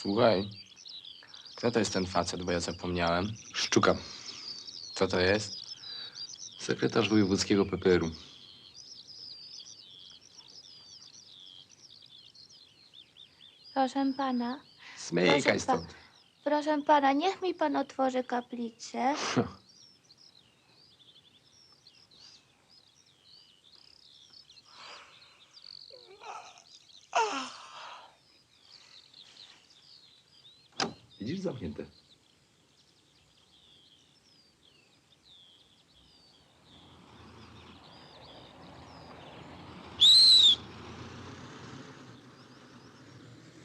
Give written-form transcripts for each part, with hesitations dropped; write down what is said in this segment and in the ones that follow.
Słuchaj, kto to jest ten facet, bo ja zapomniałem. Szczuka. Co to jest? Sekretarz wojewódzkiego PPR-u. Proszę pana. Zmykaj stąd. Proszę pana, niech mi pan otworzy kaplicę. Widzisz, zamknięte.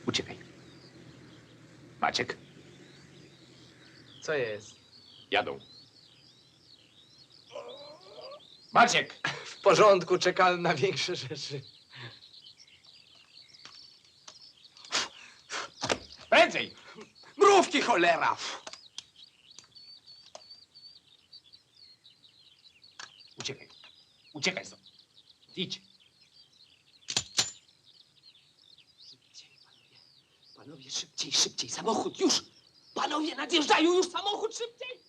Uciekaj. Maciek, Co jest? jadą. Maciek! W porządku, czekałem na większe rzeczy. Prędzej! Mrówki, cholera! Uciekaj. Uciekaj stąd. Idź. Szybciej, panowie. Panowie, szybciej, szybciej. Samochód, już! Panowie, nadjeżdżają już samochód, szybciej!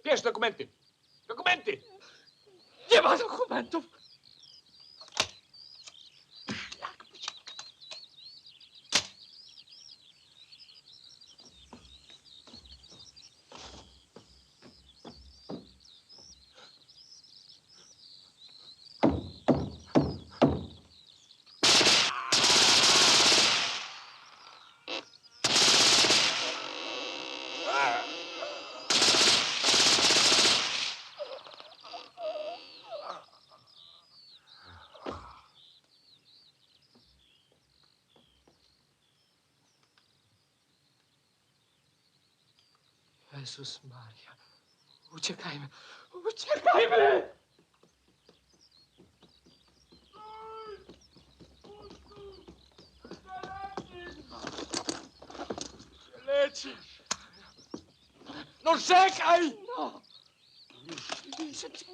Bierz dokumenty. Dokumenty! Nie ma dokumentów! Jezus Maria. Uciekajmy. Uciekajmy! Lecisz! No czekaj! No. Szybciej.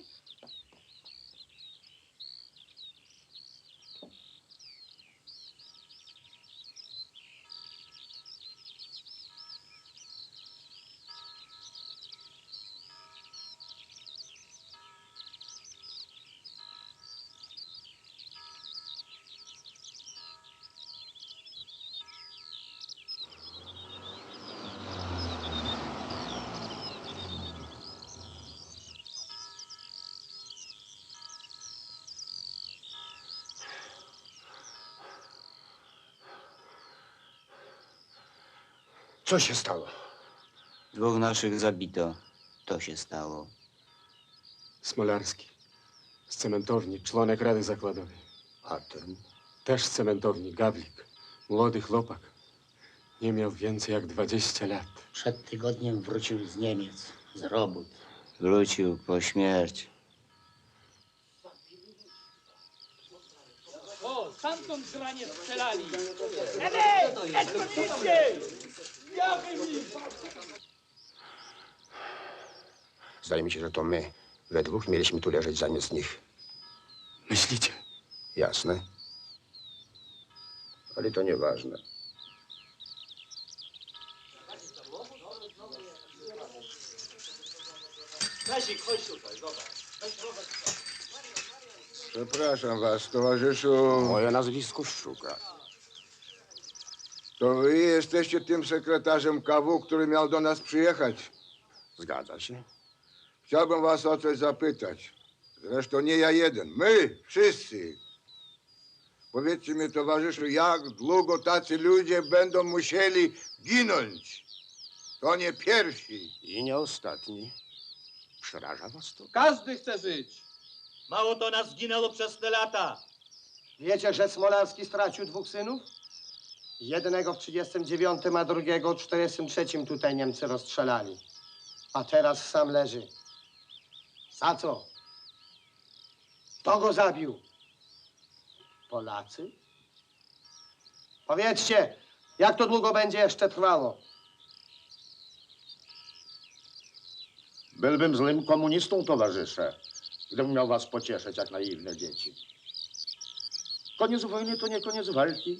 Co się stało? Dwóch naszych zabito. To się stało. Smolarski. Z cementorni, członek Rady Zakładowej. A ten? Też z cementorni, Gawlik. Młody chłopak. Nie miał więcej jak 20 lat. Przed tygodniem wrócił z Niemiec, z robót. Wrócił po śmierci. O, stamtąd granie strzelali. Ej, szybciej! Zdaje mi się, że to my. We dwóch mieliśmy tu leżeć zamiast nich. Myślicie? Jasne. Ale to nieważne. Kazik, chodź tutaj, zobacz. Przepraszam was, towarzyszu. Moje nazwisko Szczuka. To wy jesteście tym sekretarzem KW, który miał do nas przyjechać. Zgadza się? Chciałbym was o coś zapytać. Zresztą nie ja jeden, my wszyscy. Powiedzcie mi, towarzyszu, jak długo tacy ludzie będą musieli ginąć? To nie pierwsi. I nie ostatni. Przeraża was to? Każdy chce żyć. Mało to nas zginęło przez te lata. Wiecie, że Smolarski stracił dwóch synów? Jednego w 39, a drugiego w 43 tutaj Niemcy rozstrzelali. A teraz sam leży. Za co? Kto go zabił? Polacy? Powiedzcie, jak to długo będzie jeszcze trwało? Byłbym złym komunistą, towarzysze, gdybym miał was pocieszyć jak naiwne dzieci. Koniec wojny to nie koniec walki.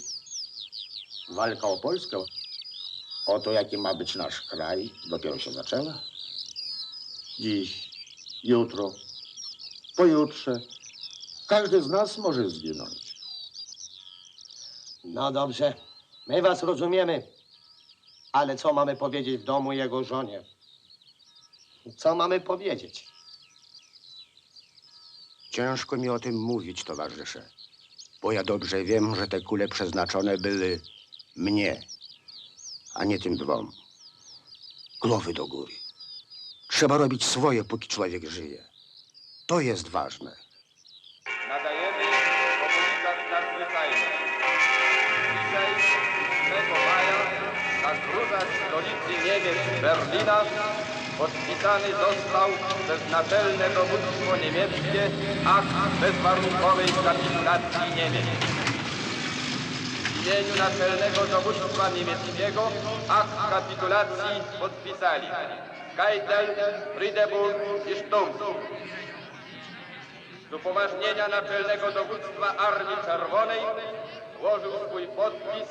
Walka o Polskę, o to, jaki ma być nasz kraj, dopiero się zaczęła. Dziś, jutro, pojutrze, każdy z nas może zginąć. No dobrze, my was rozumiemy. Ale co mamy powiedzieć w domu jego żonie? Co mamy powiedzieć? Ciężko mi o tym mówić, towarzysze, bo ja dobrze wiem, że te kule przeznaczone były mnie, a nie tym dwom. Głowy do góry. Trzeba robić swoje, póki człowiek żyje. To jest ważne. Nadajemy komunikat nadzwyczajny. Dzisiaj, 8 maja, na gruzach stolicy Niemiec Berlina podpisany został przez naczelne dowództwo niemieckie akt bezwarunkowej kapitulacji Niemiec. W imieniu naczelnego dowództwa niemieckiego akt kapitulacji podpisali Keitel, Friedeburg i Stumpf. Z upoważnienia Naczelnego Dowództwa Armii Czerwonej złożył swój podpis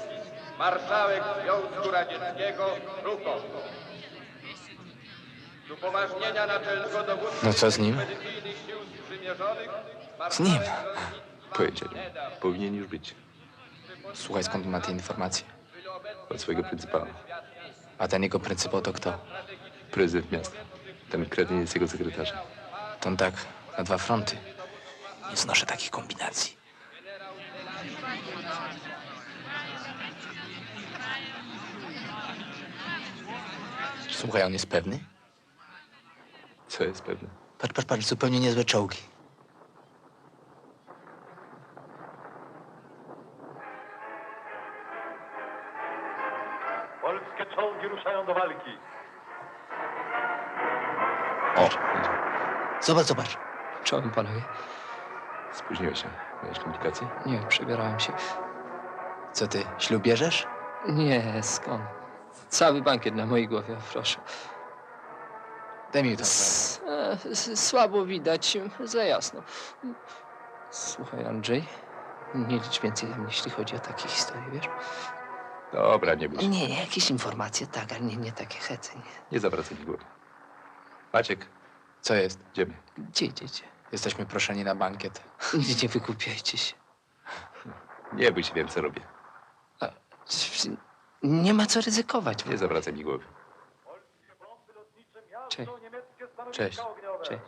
marszałek Związku Radzieckiego Żukow. Z upoważnienia Naczelnego Dowództwa No co z nim? Ekspedycyjnych Sił Sprzymierzonych Z nim? Powiedział. Powinien już być. Słuchaj, skąd ma te informacje? Od swojego pryncypała. A ten jego pryncypał to kto? Prezydent miasta. Ten kretyn jest jego sekretarzem. To on tak, na dwa fronty. Nie znoszę takich kombinacji. Słuchaj, on jest pewny? Co jest pewne? Patrz, zupełnie niezłe czołgi. Polskie czołgi ruszają do walki. O! Zobacz. Czołem, panowie. Spóźniłeś się. Miałeś komplikacje? Nie, przebierałem się. Co ty, ślub bierzesz? Nie, skąd? Cały bankiet na mojej głowie, proszę. Daj mi to. Słabo widać, za jasno. Słuchaj, Andrzej, nie licz więcej na mnie, jeśli chodzi o takie historie, wiesz? Dobra, nie bój się. Nie, jakieś informacje, tak, ale nie takie hece, nie. Nie zawracaj mi głowy. Maciek, Co jest? idziemy. Gdzie idziecie? Jesteśmy proszeni na bankiet. Nie wykupiajcie się. Nie bój się, wiem co robię. Nie ma co ryzykować. Nie zawracaj mi głowy. Cześć. Cześć. Cześć.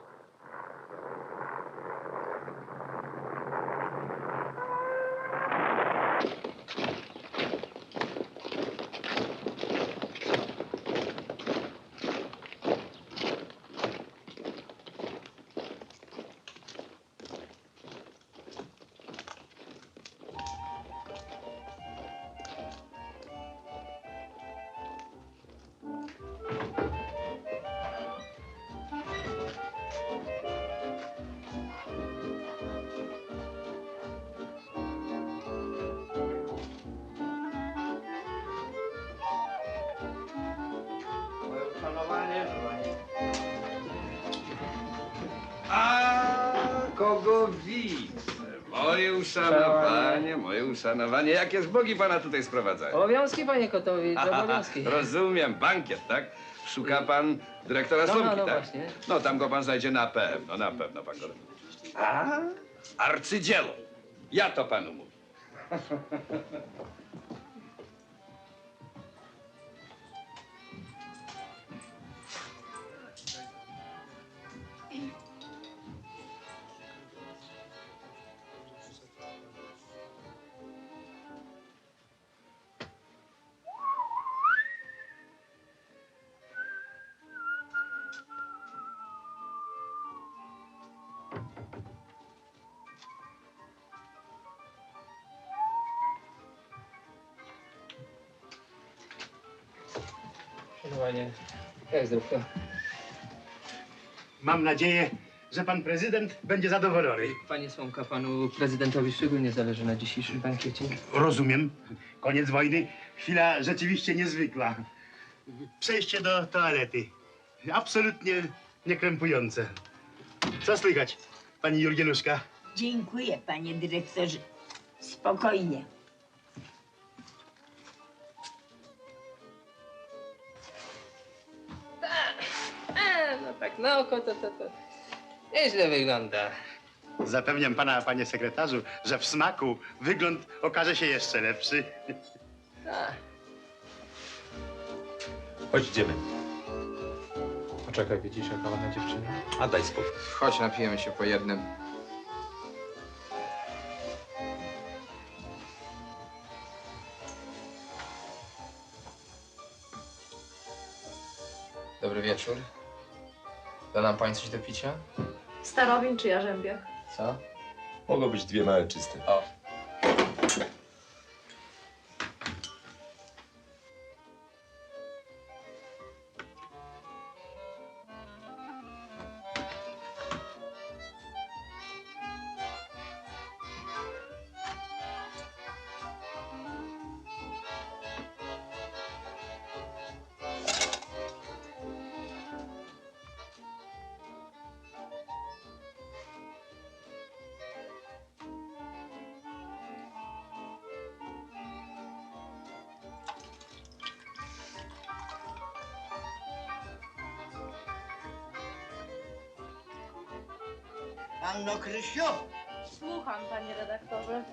A kogo widzę? Moje uszanowanie. Jakież bogi pana tutaj sprowadzają? Obowiązki, panie Kotowicz, obowiązki. Rozumiem, bankiet, tak? Szuka pan dyrektora Slumki, no tak? właśnie. No, tam go pan znajdzie na pewno pan go. A, arcydzieło. Ja to panu mówię. Panie, jak zdrówko? Mam nadzieję, że pan prezydent będzie zadowolony. Panie Słomka, panu prezydentowi szczególnie zależy na dzisiejszym bankiecie. Rozumiem. Koniec wojny. Chwila rzeczywiście niezwykła. Przejście do toalety. Absolutnie niekrępujące. Co słychać, pani Jurgieluszka? Dziękuję, panie dyrektorze. Spokojnie. No tak, na oko to nieźle wygląda. Zapewniam pana, panie sekretarzu, że w smaku wygląd okaże się jeszcze lepszy. Tak. Chodź, idziemy. Poczekaj, widzisz, jaka ładna dziewczyna? A daj spokój. Chodź, napijemy się po jednym. Dobry wieczór. Da nam pani coś do picia? Starowin czy Jarzębiak? Co? Mogą być dwie małe czyste. O. Panno Krysiu! Słucham, panie redaktorze.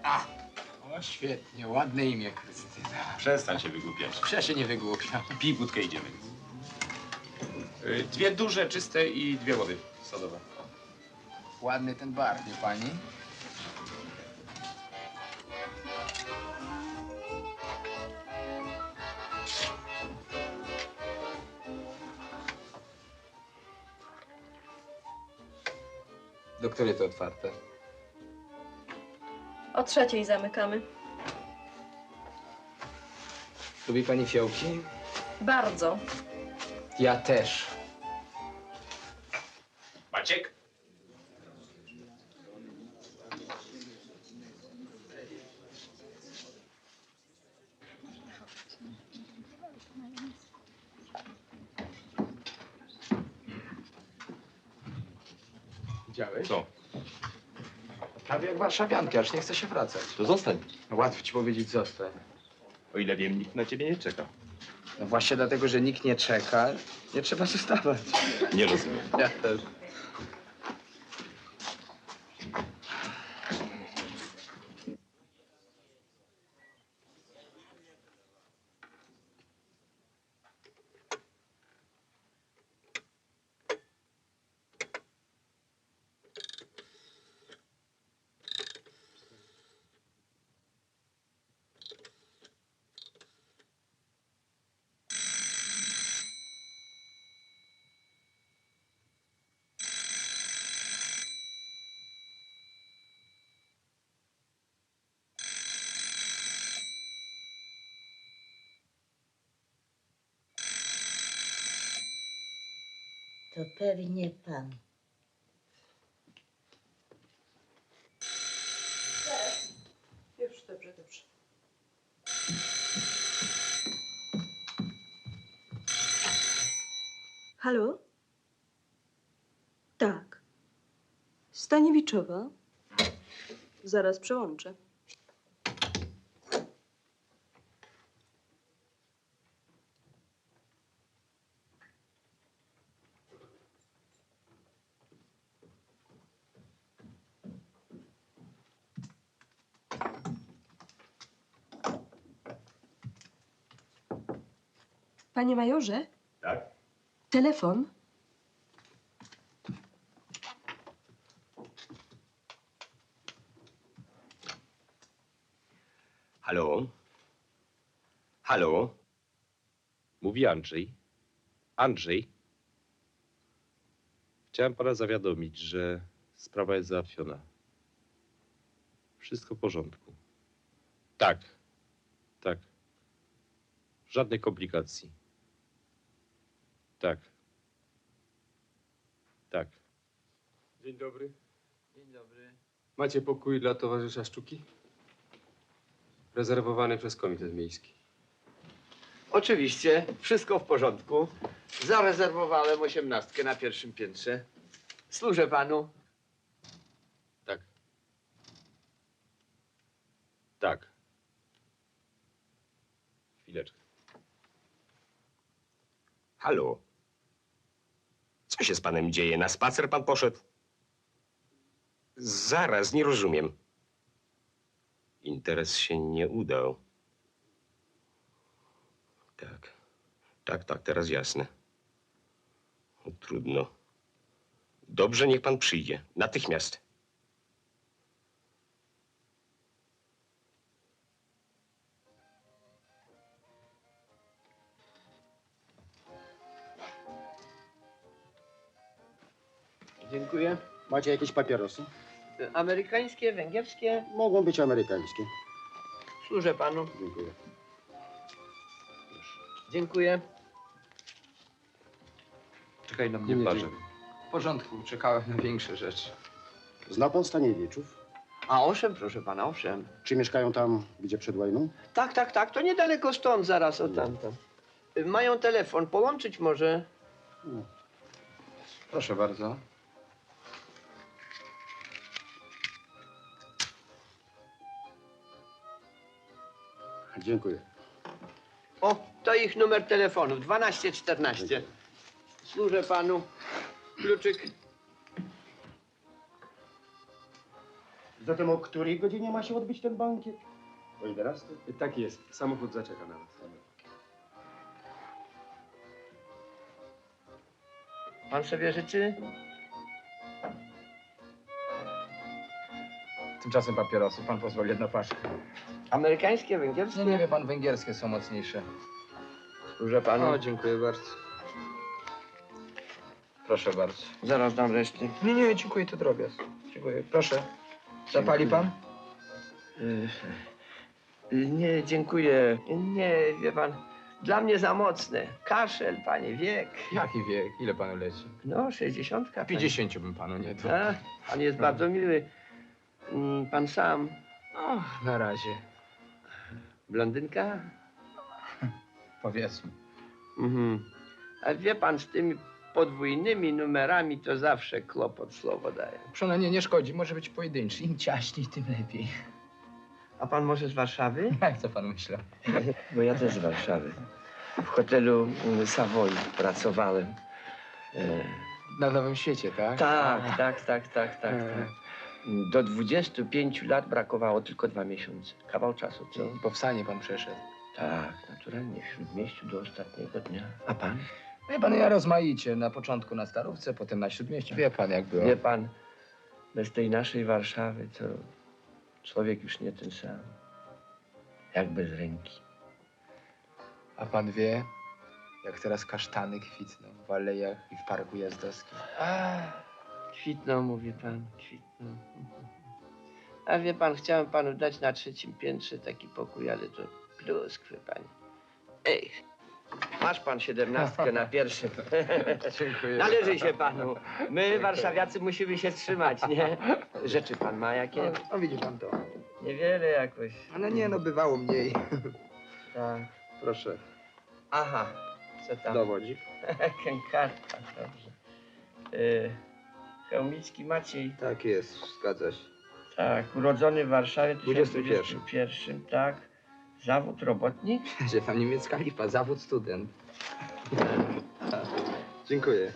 O, świetnie, ładne imię, Krystyna. Przestań się wygłupiać. Ja się nie wygłupiam. Pij wódkę, idziemy. Dwie duże, czyste i dwie wody sodowe. Ładny ten bar, nie pani? Do której to otwarte? O 3:00 zamykamy. Lubi pani fiołki? Bardzo. Ja też. Maciek? Widziałeś? Co? Prawie jak warszawianka, aż nie chce się wracać. To zostań. No, łatwo ci powiedzieć zostań. O ile wiem, nikt na ciebie nie czeka. No właśnie dlatego, że nikt nie czeka, nie trzeba zostawać. Nie rozumiem. Ja też. To pewnie pan. Już, dobrze, dobrze. Halo? Tak. Staniewiczowa. Zaraz przełączę. Panie majorze? Tak? Telefon? Halo? Halo? Mówi Andrzej. Andrzej? Chciałem pana zawiadomić, że sprawa jest załatwiona. Wszystko w porządku. Tak. Tak. Żadnych komplikacji. Tak. Tak. Dzień dobry. Dzień dobry. Macie pokój dla towarzysza Szczuki? Rezerwowany przez komitet miejski. Oczywiście, wszystko w porządku. Zarezerwowałem 18 na pierwszym piętrze. Służę panu. Tak. Tak. Chwileczkę. Halo? Co się z panem dzieje? Na spacer pan poszedł? Zaraz, nie rozumiem. Interes się nie udał. Tak, teraz jasne. No, trudno. Dobrze, niech pan przyjdzie. Natychmiast. Dziękuję. Macie jakieś papierosy? Amerykańskie, węgierskie? Mogą być amerykańskie. Służę panu. Dziękuję. Dziękuję. Czekaj na mnie, parze. W porządku, czekałem na większe rzeczy. Zna pan Staniewiczów? A owszem, proszę pana, owszem. Czy mieszkają tam, gdzie przed wojną? Tak, to niedaleko stąd, zaraz o tamto. Mają telefon, połączyć może? Proszę bardzo. Dziękuję. O, to ich numer telefonu, 1214. Służę panu. Kluczyk. Zatem o której godzinie ma się odbyć ten bankiet? O 11? Tak jest. Samochód zaczeka na nas. Pan sobie życzy? Tymczasem papierosy. Pan pozwoli jedno paczkę. Amerykańskie, węgierskie? Nie wie pan, węgierskie są mocniejsze. Służę panu. O, dziękuję bardzo. Proszę bardzo. Zaraz dam reszty. Nie, dziękuję, to drobiazg. Dziękuję. Proszę. Zapali pan? Nie, dziękuję. Nie, wie pan, dla mnie za mocne. Kaszel, panie, wiek. Jaki wiek? Ile panu leci? No, 60. 50 bym panu nie dał. A, pan jest bardzo miły. Pan sam. O, na razie. Blondynka? Powiedzmy. A wie pan, z tymi podwójnymi numerami to zawsze kłopot słowo daje. Proszę, nie szkodzi, może być pojedynczy. Im ciaśniej, tym lepiej. A pan może z Warszawy? Jak to pan myślał? Bo ja też z Warszawy. W hotelu Savoy pracowałem. Na Nowym Świecie, tak? Tak. Do 25 lat brakowało tylko 2 miesiące. Kawał czasu, co? Powstanie pan przeszedł. Tak, naturalnie. W Śródmieściu do ostatniego dnia. A pan? Wie pan, ja rozmaicie. Na początku na Starówce, potem na Śródmieściu. Wie pan, jak było. Wie pan, bez tej naszej Warszawy to człowiek już nie ten sam. Jak bez ręki. A pan wie, jak teraz kasztany kwitną w alejach i w parku jazdowskim? Kwitną, mówi pan, kwitną. A wie pan, chciałem panu dać na 3. piętrze taki pokój, ale to pluskwy, panie. Ej, masz pan 17 na pierwszym. Dziękuję. Należy się panu. My, warszawiacy, musimy się trzymać, nie? Rzeczy pan ma jakie? No widzi pan to. Niewiele jakoś. Ale nie, no bywało mniej. Tak. Proszę. Aha, co tam? Dowodzik. Karta, dobrze. Chełmicki Maciej. Tak jest, zgadza się. Tak, urodzony w Warszawie w 21. 1921, tak. Zawód robotnik? Że pan niemiecka lipa, zawód student. Dziękuję.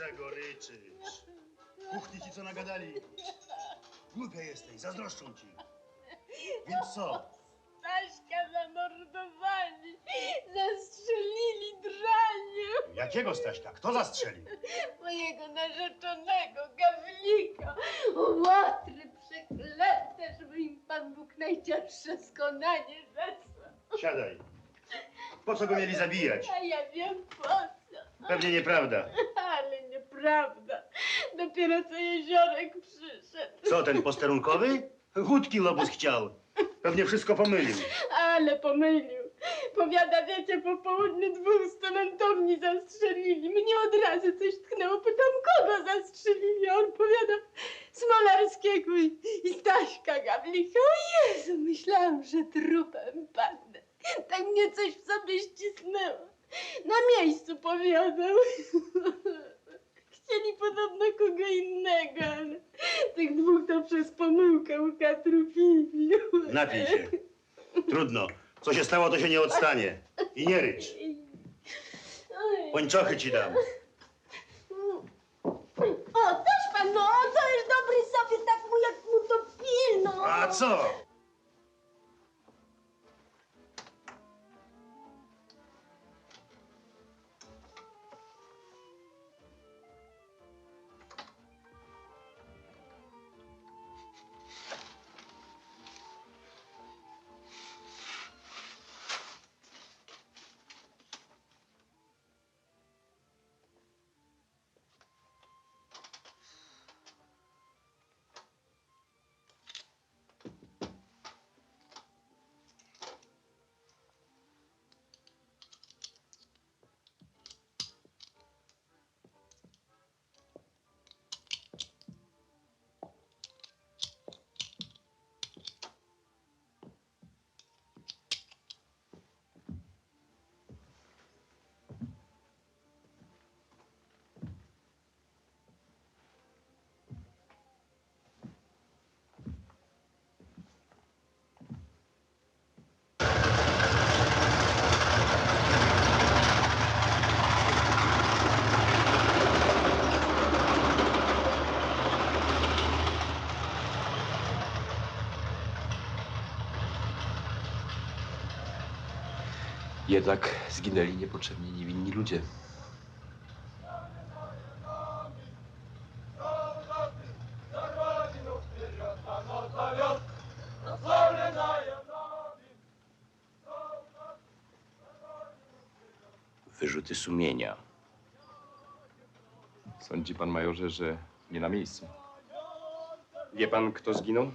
Dlaczego ryczysz? Kuchni ci co nagadali. Głupia jesteś, zazdroszczą ci. Więc co? Staśka zamordowali, zastrzelili dranie. Jakiego Staśka? Kto zastrzelił? Mojego narzeczonego, Gawlika. O łatry przeklęte, żeby im Pan Bóg najcięższe skonanie zesłał. Siadaj. Po co go mieli zabijać? A ja wiem po co. Pewnie nieprawda. Ale nieprawda. Dopiero co Jeziorek przyszedł. Co, ten posterunkowy? Chudki Lobus chciał. Pewnie wszystko pomylił. Ale pomylił. Powiada, wiecie, po południu 2 z cementowni zastrzelili. Mnie od razu coś tknęło. Pytam, kogo zastrzelili? A on powiada, Smolarskiego i Staśka Gawlika. O Jezu, myślałam, że trupem padnę. Tak mnie coś w sobie ścisnęło. Na miejscu powiadał. Chcieli podobno kogo innego, ale tych 2 to przez pomyłkę ukatrupili. Napij się. Trudno. Co się stało, to się nie odstanie. I nie rycz. Pończochy ci dam. O, też pan, no, to jest dobry sobie, tak mu jak mu to pilno. A co? Jednak zginęli niepotrzebnie niewinni ludzie. Wyrzuty sumienia. Sądzi pan, majorze, że nie na miejscu? Wie pan, kto zginął?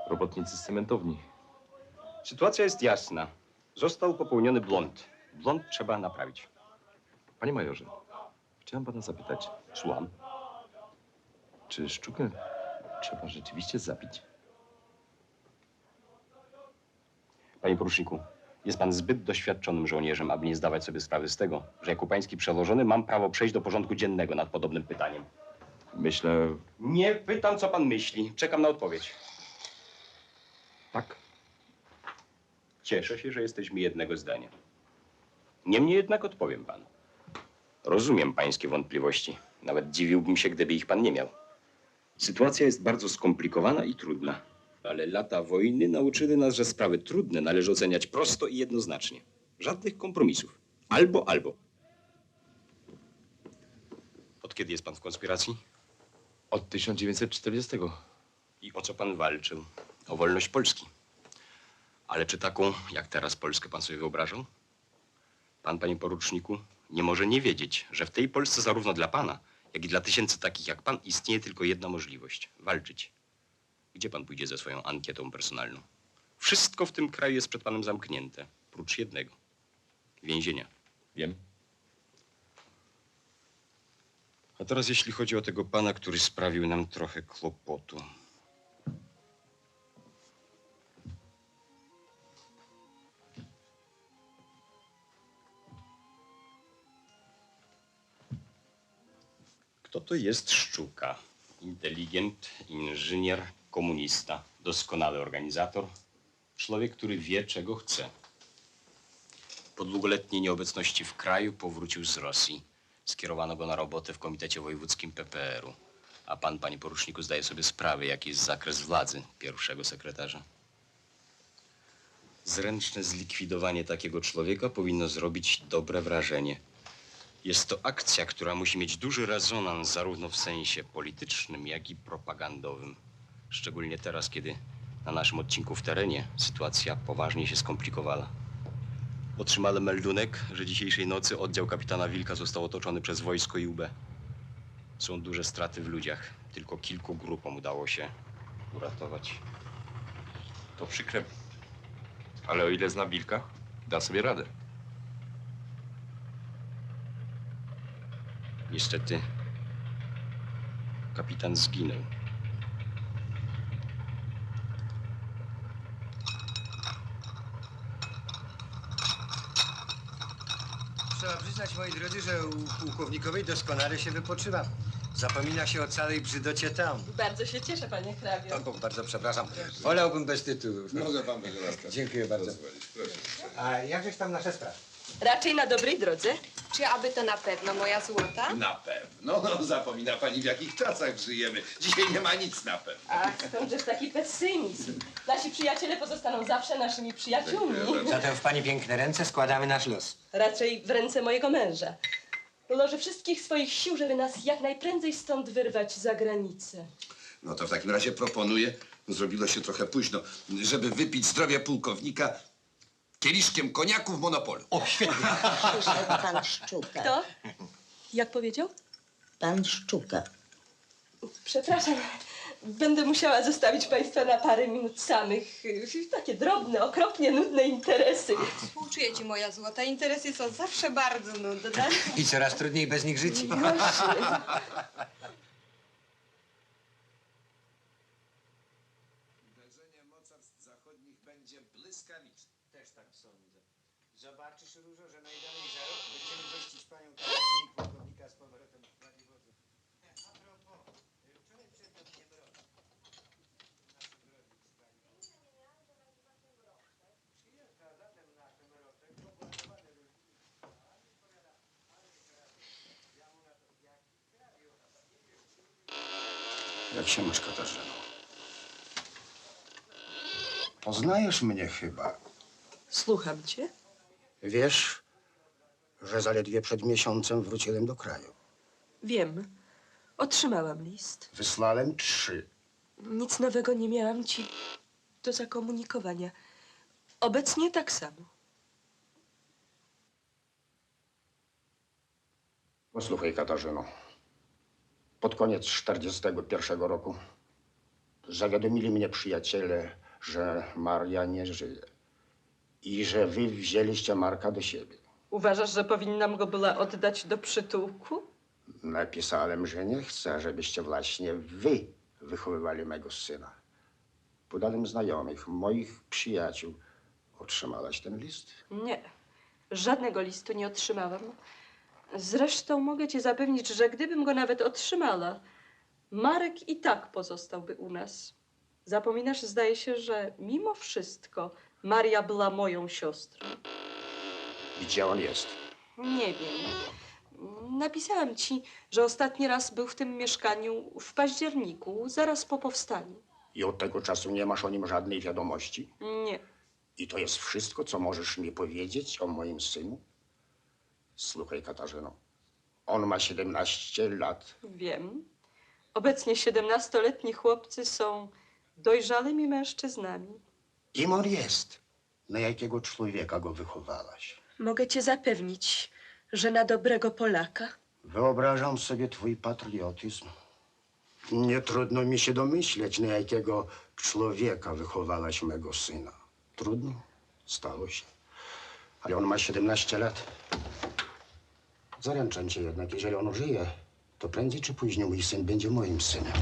Robotnicy z cementowni. Sytuacja jest jasna. Został popełniony błąd. Błąd trzeba naprawić. Panie majorze, chciałem pana zapytać. Słucham. Czy Szczukę trzeba rzeczywiście zabić? Panie poruczniku, jest pan zbyt doświadczonym żołnierzem, aby nie zdawać sobie sprawy z tego, że jako pański przełożony mam prawo przejść do porządku dziennego nad podobnym pytaniem. Myślę... Nie pytam, co pan myśli. Czekam na odpowiedź. Tak. Cieszę się, że jesteśmy jednego zdania. Niemniej jednak odpowiem panu. Rozumiem pańskie wątpliwości. Nawet dziwiłbym się, gdyby ich pan nie miał. Sytuacja jest bardzo skomplikowana i trudna. Ale lata wojny nauczyły nas, że sprawy trudne należy oceniać prosto i jednoznacznie. Żadnych kompromisów. Albo, albo. Od kiedy jest pan w konspiracji? Od 1940. I o co pan walczył? O wolność Polski. Ale czy taką, jak teraz Polskę pan sobie wyobrażał? Pan, panie poruczniku, nie może nie wiedzieć, że w tej Polsce zarówno dla pana, jak i dla tysięcy takich jak pan istnieje tylko jedna możliwość – walczyć. Gdzie pan pójdzie ze swoją ankietą personalną? Wszystko w tym kraju jest przed panem zamknięte, prócz jednego – więzienia. Wiem. A teraz jeśli chodzi o tego pana, który sprawił nam trochę kłopotu. Kto to jest Szczuka? Inteligent, inżynier, komunista, doskonały organizator. Człowiek, który wie, czego chce. Po długoletniej nieobecności w kraju powrócił z Rosji. Skierowano go na robotę w Komitecie Wojewódzkim PPR-u. A pan, panie poruczniku, zdaje sobie sprawę, jaki jest zakres władzy pierwszego sekretarza. Zręczne zlikwidowanie takiego człowieka powinno zrobić dobre wrażenie. Jest to akcja, która musi mieć duży rezonans zarówno w sensie politycznym, jak i propagandowym. Szczególnie teraz, kiedy na naszym odcinku w terenie sytuacja poważnie się skomplikowała. Otrzymałem meldunek, że dzisiejszej nocy oddział kapitana Wilka został otoczony przez wojsko i UB. Są duże straty w ludziach. Tylko kilku grupom udało się uratować. To przykre, ale o ile zna Wilka, da sobie radę. Niestety kapitan zginął. Trzeba przyznać, moi drodzy, że u pułkownikowej doskonale się wypoczywa. Zapomina się o całej brzydocie tam. Bardzo się cieszę, panie hrabio. O, bardzo przepraszam. Wolałbym bez tytułu. Może pan będzie łaskaw. Dziękuję bardzo. Proszę. A jakżeś tam nasze sprawy? Raczej na dobrej drodze. Czy aby to na pewno moja złota? Na pewno. No, zapomina pani, w jakich czasach żyjemy. Dzisiaj nie ma nic na pewno. Ach, skądżeś taki pesymizm? Nasi przyjaciele pozostaną zawsze naszymi przyjaciółmi. Zatem w pani piękne ręce składamy nasz los. Raczej w ręce mojego męża. Ułoży wszystkich swoich sił, żeby nas jak najprędzej stąd wyrwać za granicę. No to w takim razie proponuję, zrobiło się trochę późno, żeby wypić zdrowie pułkownika kieliszkiem koniaku w Monopolu. O, świetnie. Przyszedł pan Szczuka. Kto? Jak powiedział? Pan Szczuka. Przepraszam, będę musiała zostawić państwa na parę minut samych. Takie drobne, okropnie nudne interesy. Współczuję ci, moja złota. Interesy są zawsze bardzo nudne. I coraz trudniej bez nich żyć. Właśnie. Uderzenie mocarstw zachodnich będzie błyskawiczne. Też tak sądzę. Zobaczysz, Różo, że najdalej za rok będziemy gościć panią Katarzynę i pułkownika z powrotem w Władywodzu. A propos, wczoraj przed dniem roku. Nasz ogrodnik przyjechał zatem nasz mroczek, pobłogosławiony różnicą. A mi powiada, ale teraz ja mu na to jaki hrabio, nie wiem, Jak się masz, Katarzyno? Poznajesz mnie chyba. Słucham cię. Wiesz, że zaledwie przed miesiącem wróciłem do kraju. Wiem. Otrzymałam list. Wysłałem 3. Nic nowego nie miałam ci do zakomunikowania. Obecnie tak samo. Posłuchaj, Katarzyno. Pod koniec 41 roku zawiadomili mnie przyjaciele, że Maria nie żyje i że wy wzięliście Marka do siebie. Uważasz, że powinnam go była oddać do przytułku? Napisałem, że nie chcę, żebyście właśnie wy wychowywali mego syna. Podanym znajomych, moich przyjaciół. Otrzymałaś ten list? Nie. Żadnego listu nie otrzymałam. Zresztą mogę cię zapewnić, że gdybym go nawet otrzymała, Marek i tak pozostałby u nas. Zapominasz, zdaje się, że mimo wszystko Maria była moją siostrą. Gdzie on jest? Nie wiem. Napisałam ci, że ostatni raz był w tym mieszkaniu w październiku, zaraz po powstaniu. I od tego czasu nie masz o nim żadnej wiadomości? Nie. I to jest wszystko, co możesz mi powiedzieć o moim synu? Słuchaj, Katarzyno, on ma 17 lat. Wiem. Obecnie 17-letni chłopcy są dojrzałymi mężczyznami. Kim on jest? Na jakiego człowieka go wychowałaś? Mogę cię zapewnić, że na dobrego Polaka. Wyobrażam sobie twój patriotyzm. Nie trudno mi się domyśleć, na jakiego człowieka wychowałaś mego syna. Trudno? Stało się. Ale on ma 17 lat. Zaręczam cię jednak, jeżeli on żyje, to prędzej czy później mój syn będzie moim synem.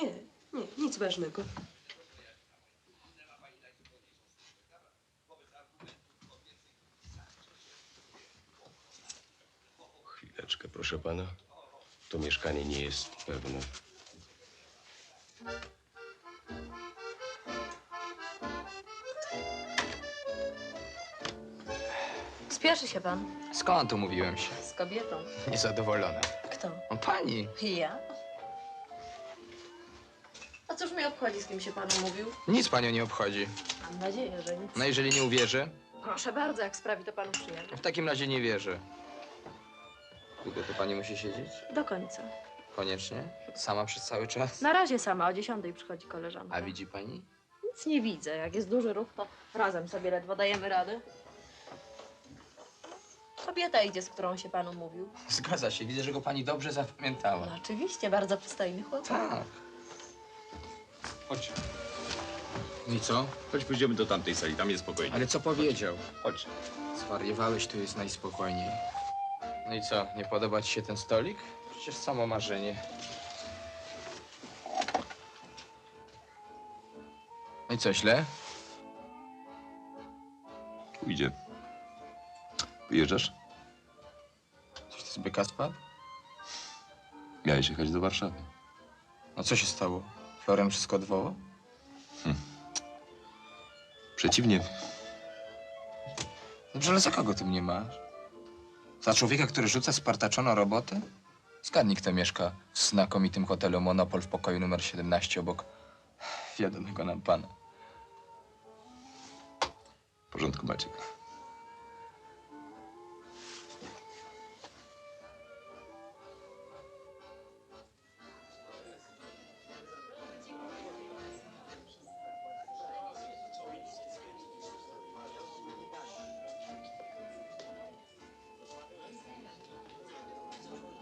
Nie, nic ważnego. Proszę pana, to mieszkanie nie jest pewne. Spieszy się pan. Skąd umówiłem się? Z kobietą. Niezadowolona. Kto? No pani. Ja? A cóż mnie obchodzi, z kim się pan umówił? Nic panią nie obchodzi. Mam nadzieję, że nic. No jeżeli nie uwierzy, Proszę bardzo, jak sprawi to panu przyjemność. w takim razie nie wierzę. Długo to pani musi siedzieć? Do końca. Koniecznie? Sama przez cały czas? Na razie sama, o 10:00 przychodzi koleżanka. A widzi pani? Nic nie widzę. Jak jest duży ruch, to razem sobie ledwo dajemy radę. Kobieta idzie, z którą się pan umówił. Zgadza się, widzę, że go pani dobrze zapamiętała. No oczywiście, bardzo przystojny chłopak. Tak. Chodź. I co? Chodź, pójdziemy do tamtej sali, tam jest spokojnie. Ale co powiedział? Chodź. Zwariowałeś, tu jest najspokojniej. No i co, nie podoba ci się ten stolik? Przecież samo marzenie. No i co, źle? Pójdzie. Wyjeżdżasz? Coś ty z byka spadł? Miałeś jechać do Warszawy. No co się stało? Florian wszystko odwołał? Przeciwnie. Dobrze, ale za kogo ty mnie masz? Za człowieka, który rzuca spartaczoną robotę? Zgadnij, kto mieszka w znakomitym hotelu Monopol w pokoju numer 17 obok wiadomego nam pana. W porządku, Maciek.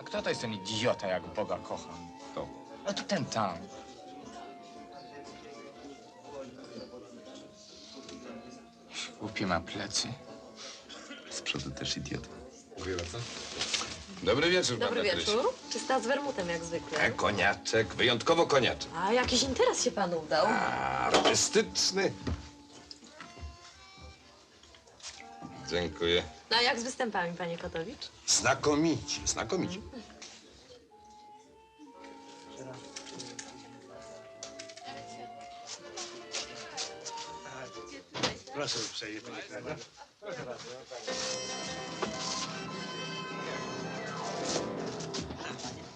A kto to jest ten idiota, jak Boga kocham? To. No to ten tam. Głupie ma plecy. Z przodu też idiota. Dziękuję bardzo. Dobry wieczór, Dobry pan Patryś. wieczór. Czysta z wermutem, jak zwykle. Koniaczek, wyjątkowo koniaczek. A jakiś interes się panu udał? Artystyczny. Dziękuję. No a jak z występami, panie Kotowicz? Znakomici, znakomici. Proszę uprzejmie, panie Krada. Proszę bardzo.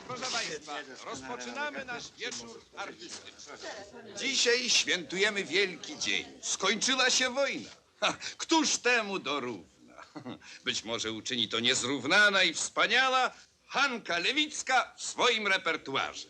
Proszę Państwa, rozpoczynamy nasz wieczór artystyczny. Dzisiaj świętujemy wielki dzień. Skończyła się wojna. Któż temu dorówna? Być może uczyni to niezrównana i wspaniała Hanka Lewicka w swoim repertuarze.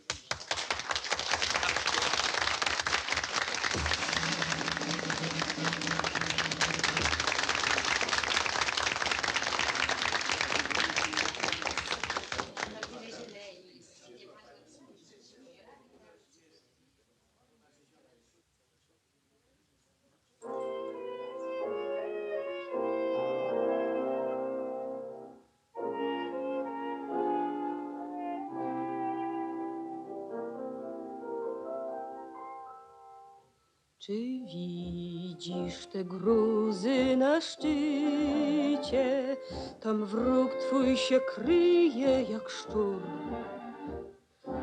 Czy widzisz te gruzy na szczycie? Tam wróg twój się kryje jak szczur.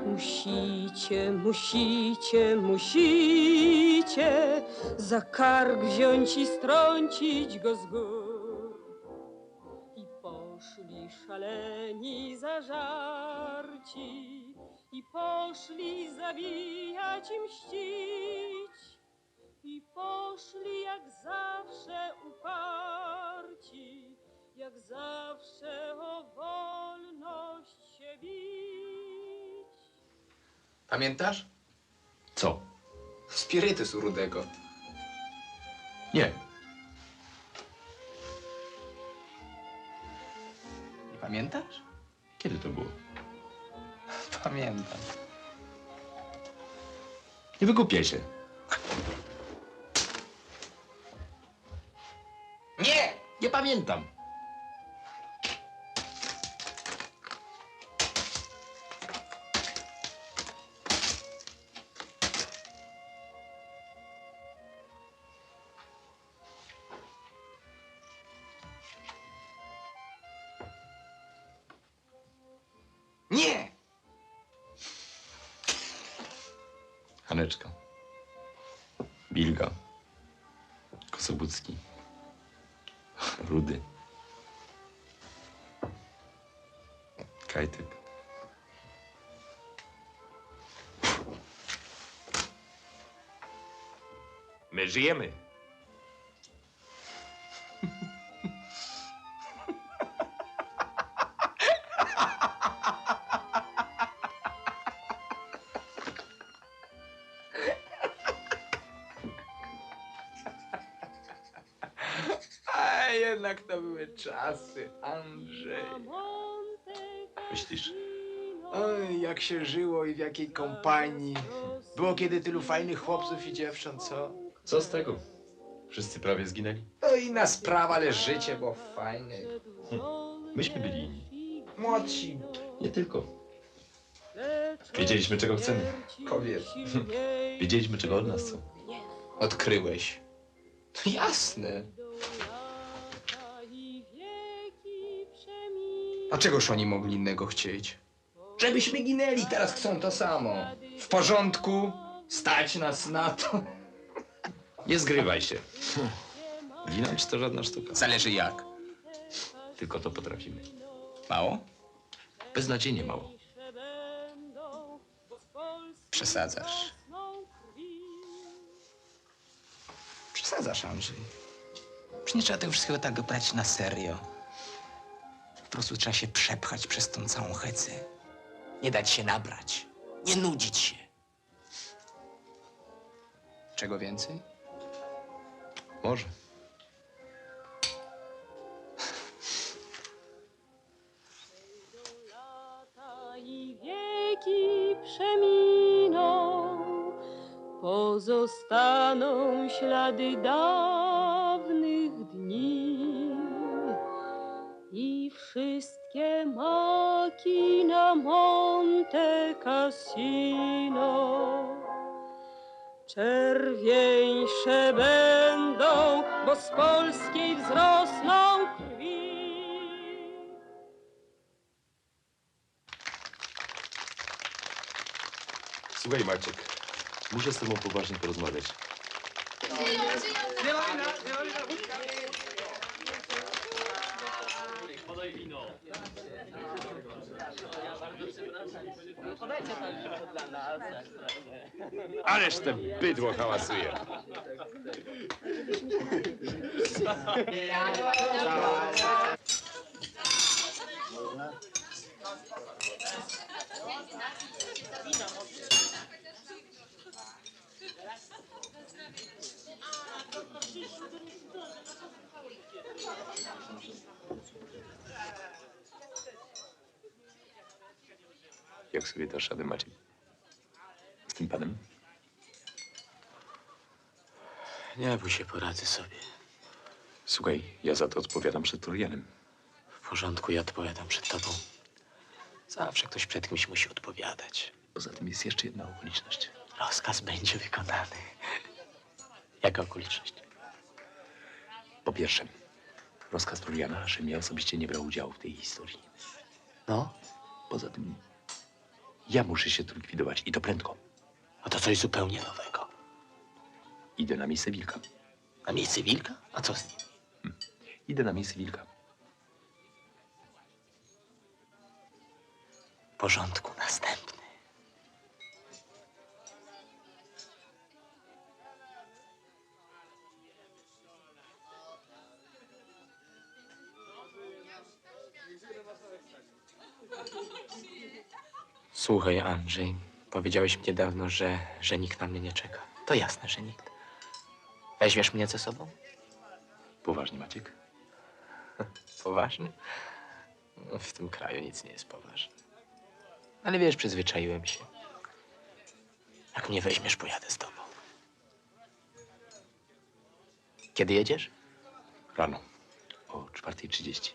Musicie, musicie, musicie za kark wziąć i strącić go z gór. I poszli szaleni zażarci, i poszli zabijać i mścić. I poszli jak zawsze uparci, jak zawsze o wolność się bić. Pamiętasz? Co? Spirytus u Rudego. Nie. Nie pamiętasz? Kiedy to było? Pamiętam. Nie wygłupiaj się. Nie! Nie pamiętam. Haneczka. Bilga. Kosobucki. Rudy. Kajtek. My żyjemy. A jednak to były czasy, Andrzej. Myślisz? Oj, jak się żyło i w jakiej kompanii. Było kiedy tylu fajnych chłopców i dziewcząt, co? Co z tego? Wszyscy prawie zginęli. To inna sprawa, ale życie było fajne. Myśmy byli inni. Młodsi. Nie tylko. Wiedzieliśmy, czego chcemy. Powiedz. Wiedzieliśmy, czego od nas chcą. Odkryłeś. Jasne. A czegoż oni mogli innego chcieć? Żebyśmy ginęli, teraz chcą to samo. W porządku? Stać nas na to. Nie zgrywaj się. Ginąć to żadna sztuka. Zależy jak. Tylko to potrafimy. Mało? Beznadziejnie mało. Przesadzasz. Przesadzasz, Andrzej. Przecież nie trzeba tego wszystkiego tak brać na serio. Po prostu trzeba się przepchać przez tą całą hecę. Nie dać się nabrać. Nie nudzić się. Czego więcej? Może. I wieki przeminą, pozostaną ślady dawnych dni i wszystkie maki na Monte Cassino czerwieńsze będą, bo z polskiej wzrosną krwi. Słuchaj, Maciek. Muszę z tobą poważnie porozmawiać. Ależ te bydło hałasuje. Jak sobie dasz radę, Maciek? Z tym panem? Nie bój się, poradzę sobie. Słuchaj, ja za to odpowiadam przed Florianem. W porządku, ja odpowiadam przed tobą. Zawsze ktoś przed kimś musi odpowiadać. Poza tym jest jeszcze jedna okoliczność. Rozkaz będzie wykonany. Jaka okoliczność? Po pierwsze, rozkaz Floriana, żebym ja osobiście nie brał udziału w tej historii. No? Poza tym, ja muszę się tu likwidować i to prędko. A to coś zupełnie nowego. Idę na miejsce wilka. Na miejsce wilka? A co z nim? Idę na miejsce wilka. W porządku, następny. Słuchaj, Andrzej, powiedziałeś mi niedawno, że nikt na mnie nie czeka. To jasne, że nikt. Weźmiesz mnie ze sobą? Poważnie, Maciek? Poważny? No, w tym kraju nic nie jest poważne. Ale wiesz, przyzwyczaiłem się. Jak mnie weźmiesz, pojadę z tobą. Kiedy jedziesz? Rano. O 4:30.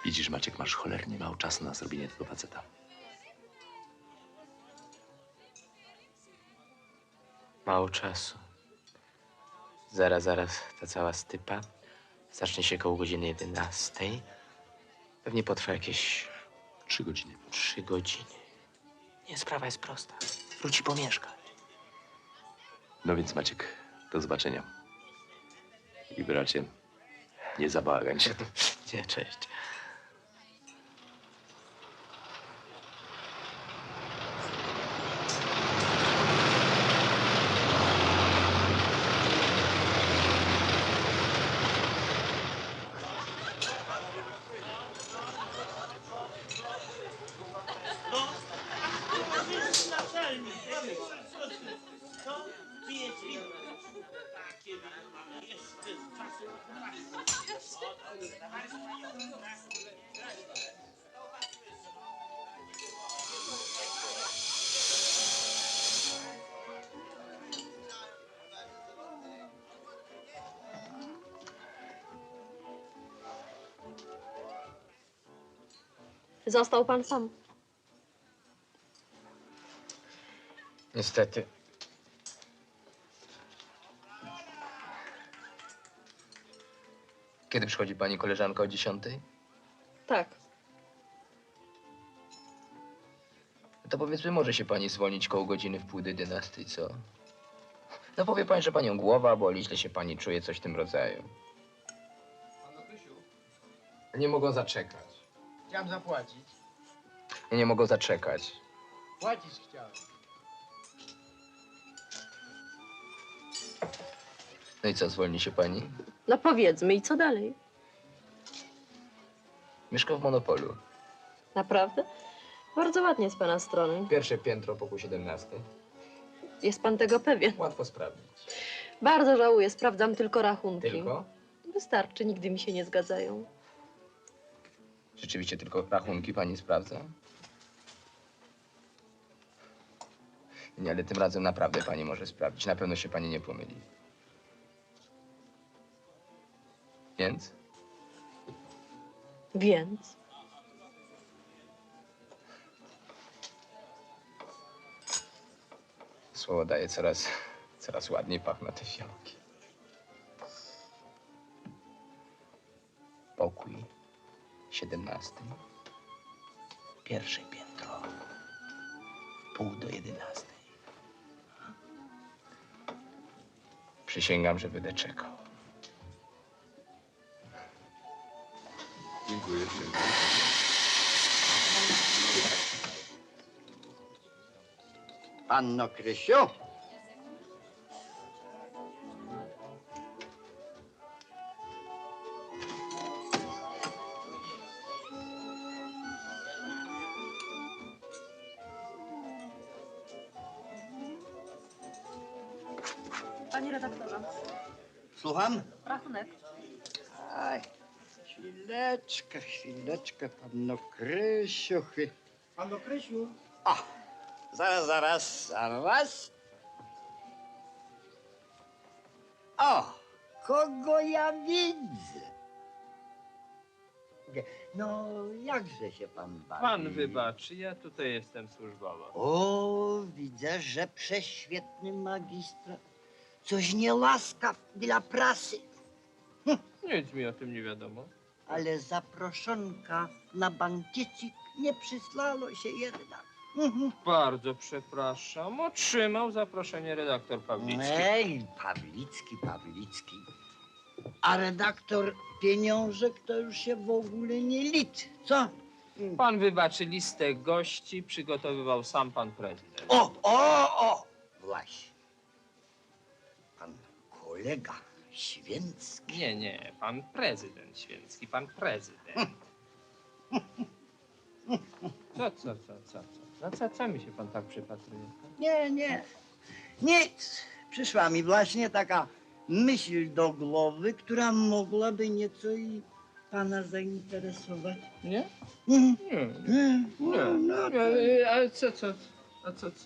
Widzisz, Maciek, masz cholernie mało czasu na zrobienie tego faceta. Mało czasu. Zaraz ta cała stypa zacznie się koło godziny 11. Pewnie potrwa jakieś 3 godziny. 3 godziny. Nie, sprawa jest prosta. Wróci pomieszkać. No więc Maciek, do zobaczenia. I bracie, nie zabałagań się. Nie, cześć. Został pan sam. Niestety. Kiedy przychodzi pani koleżanka o 10:00? Tak. To powiedzmy, może się pani zwolnić koło godziny w 10:30, co? No powie pani, że panią głowa boli, źle się pani czuje, coś w tym rodzaju. Nie mogą zaczekać. Chciałem zapłacić. Nie mogą zaczekać. Płacić chciałem. No i co, zwolni się pani? No powiedzmy, i co dalej? Mieszka w Monopolu. Naprawdę? Bardzo ładnie z pana strony. Pierwsze piętro pokój 17. Jest pan tego pewien? Łatwo sprawdzić. Bardzo żałuję, sprawdzam tylko rachunki. Tylko? Wystarczy, nigdy mi się nie zgadzają. Rzeczywiście tylko rachunki pani sprawdza? Nie, ale tym razem naprawdę pani może sprawdzić. Na pewno się pani nie pomyli. Więc? Więc? Słowo daje, coraz ładniej pachną te fiołki. Pokój 17. Pierwsze piętro. 10:30. Przysięgam, że będę czekał. Dziękuję. Panno Krysiu? Panie redaktorze. Słucham? Rachunek. Aj, chwileczkę, panno Krysiu. Panno Krysiu. O, zaraz. O, kogo ja widzę? No, jakże się pan bawi? Pan wybaczy, ja tutaj jestem służbowo. O, widzę, że prześwietny magistrat. Coś nie łaskaw dla prasy. Nic mi o tym nie wiadomo. Ale zaproszonka na bankiecik nie przysłało się jednak. Bardzo przepraszam. Otrzymał zaproszenie redaktor Pawlicki. Ej, Pawlicki. A redaktor Pieniążek to już się w ogóle nie liczy, co? Pan wybaczy, listę gości przygotowywał sam pan prezydent. O! Właśnie. Pan kolega Święcki. Nie, pan prezydent Święcki, pan prezydent. Co mi się pan tak przypatruje? Nie. Nic. Przyszła mi właśnie taka myśl do głowy, która mogłaby nieco i pana zainteresować. Nie? No, Ale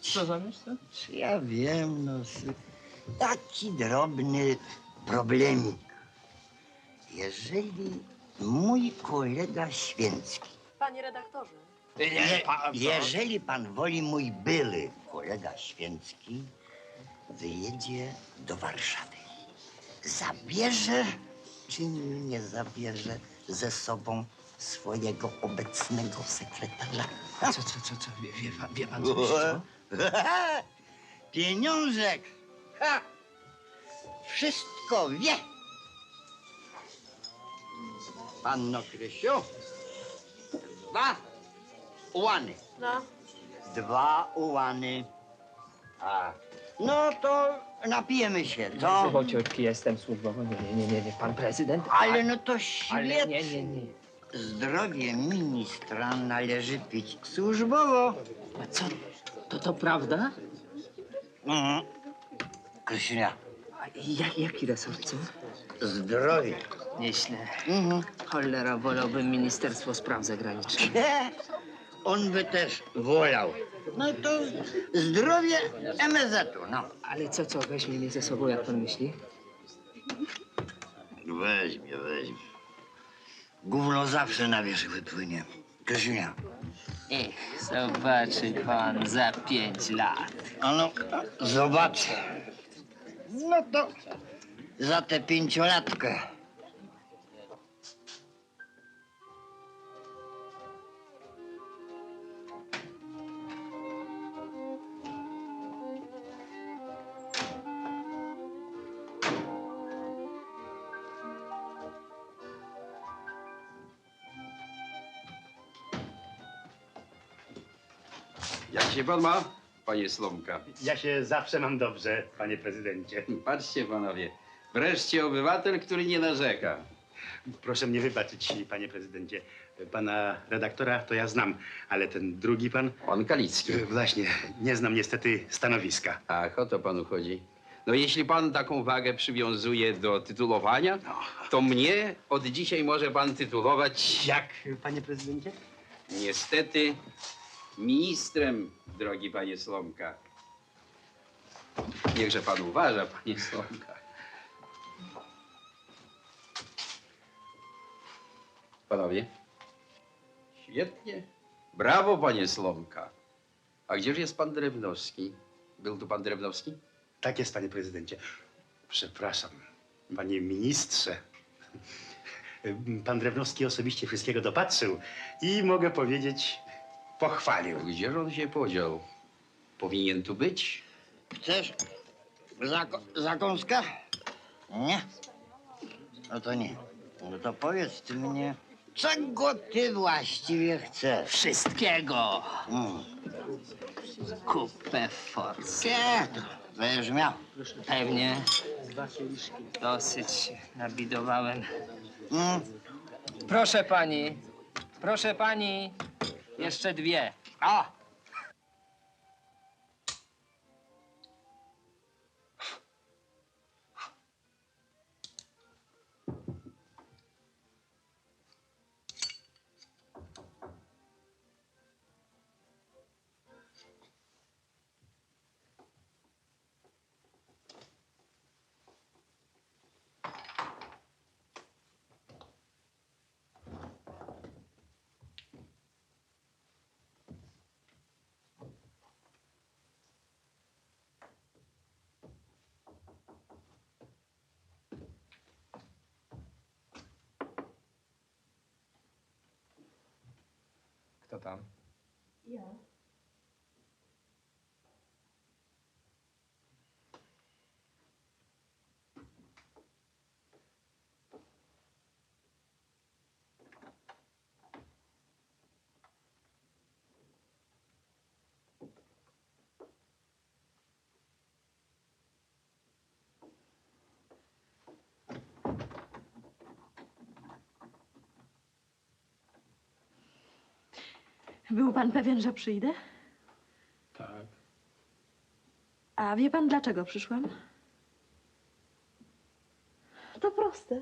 co za myśl? ja wiem, taki drobny problemik. Jeżeli mój kolega Święcki, Panie redaktorze. jeżeli pan woli, mój były kolega Święcki wyjedzie do Warszawy, zabierze czy nie zabierze ze sobą swojego obecnego sekretarza? Co? Wie pan coś, co? Pieniążek. Ha! Wszystko wie. Panno Krysiu, 2 ułany. No. 2 ułany. A, no to napijemy się, co? Chociaż jestem służbowo. Nie, pan prezydent. Ale no to Ale świetnie. nie. Zdrowie ministra należy pić służbowo. A co? To prawda? Mhm. Krysinia, Jaki resort, co? zdrowie. Nieźle. Mhm. Cholera, wolałbym Ministerstwo Spraw Zagranicznych. On by też wolał. No to zdrowie MSZ-u, no. Ale co, weźmie mnie ze sobą, jak pan myśli? Weźmie. Gówno zawsze na wierzch wypłynie. Krysinia. Zobaczy pan za 5 lat. A no, zobaczę. No to za tę 5-latkę. Jak się pan ma, panie Slomka? Ja się zawsze mam dobrze, panie prezydencie. Patrzcie, panowie. Wreszcie obywatel, który nie narzeka. Proszę mnie wybaczyć, panie prezydencie. Pana redaktora to ja znam, ale ten drugi pan... Pan Kalicki. Właśnie, nie znam niestety stanowiska. Ach, o to panu chodzi. No jeśli pan taką wagę przywiązuje do tytulowania, to mnie od dzisiaj może pan tytulować... Jak, panie prezydencie? Niestety ministrem, drogi panie Slomka. Niechże pan uważa, panie Slomka. Panowie? Świetnie. Brawo, panie Slomka. A gdzież jest pan Drewnowski? Był tu pan Drewnowski? Tak jest, panie prezydencie. Przepraszam, panie ministrze. Pan Drewnowski osobiście wszystkiego dopatrzył i mogę powiedzieć, pochwalił. Gdzież on się podział? Powinien tu być? Chcesz zakąska? Nie? No to nie. No to powiedz ty mnie, czego ty właściwie chcesz? Wszystkiego. Kupę forsy. Nie, będziesz miał. Pewnie. Dosyć się nabidowałem. Proszę pani, jeszcze 2. A! Kto tam? Ja. Był pan pewien, że przyjdę? Tak. A wie pan, dlaczego przyszłam? To proste.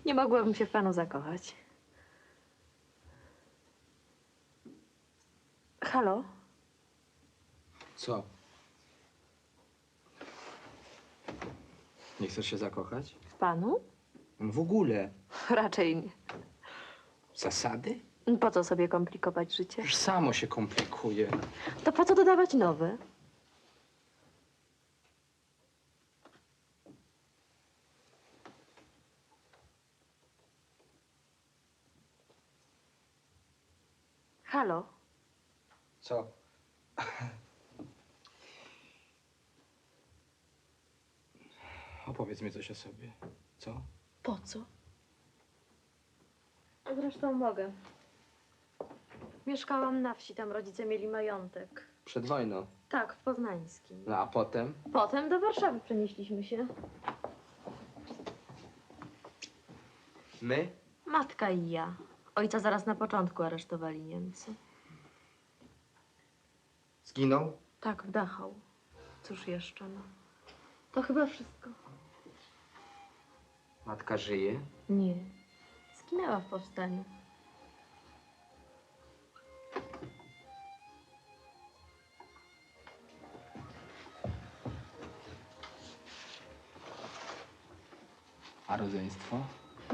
Nie mogłabym się w panu zakochać. Halo? Co? Nie chcesz się zakochać? W panu? W ogóle. Raczej nie. Zasady? Po co sobie komplikować życie? Już samo się komplikuje. To po co dodawać nowe? Halo? Co? Opowiedz mi coś o sobie. Co? Po co? Zresztą mogę. Mieszkałam na wsi, tam rodzice mieli majątek. Przed wojną. Tak, w Poznańskim. No a potem? Potem do Warszawy przenieśliśmy się. My? Matka i ja. Ojca zaraz na początku aresztowali Niemcy. Zginął? Tak, w Dachau. Cóż jeszcze, no. To chyba wszystko. Matka żyje? Nie. Zginęła w powstaniu. A rodzeństwo?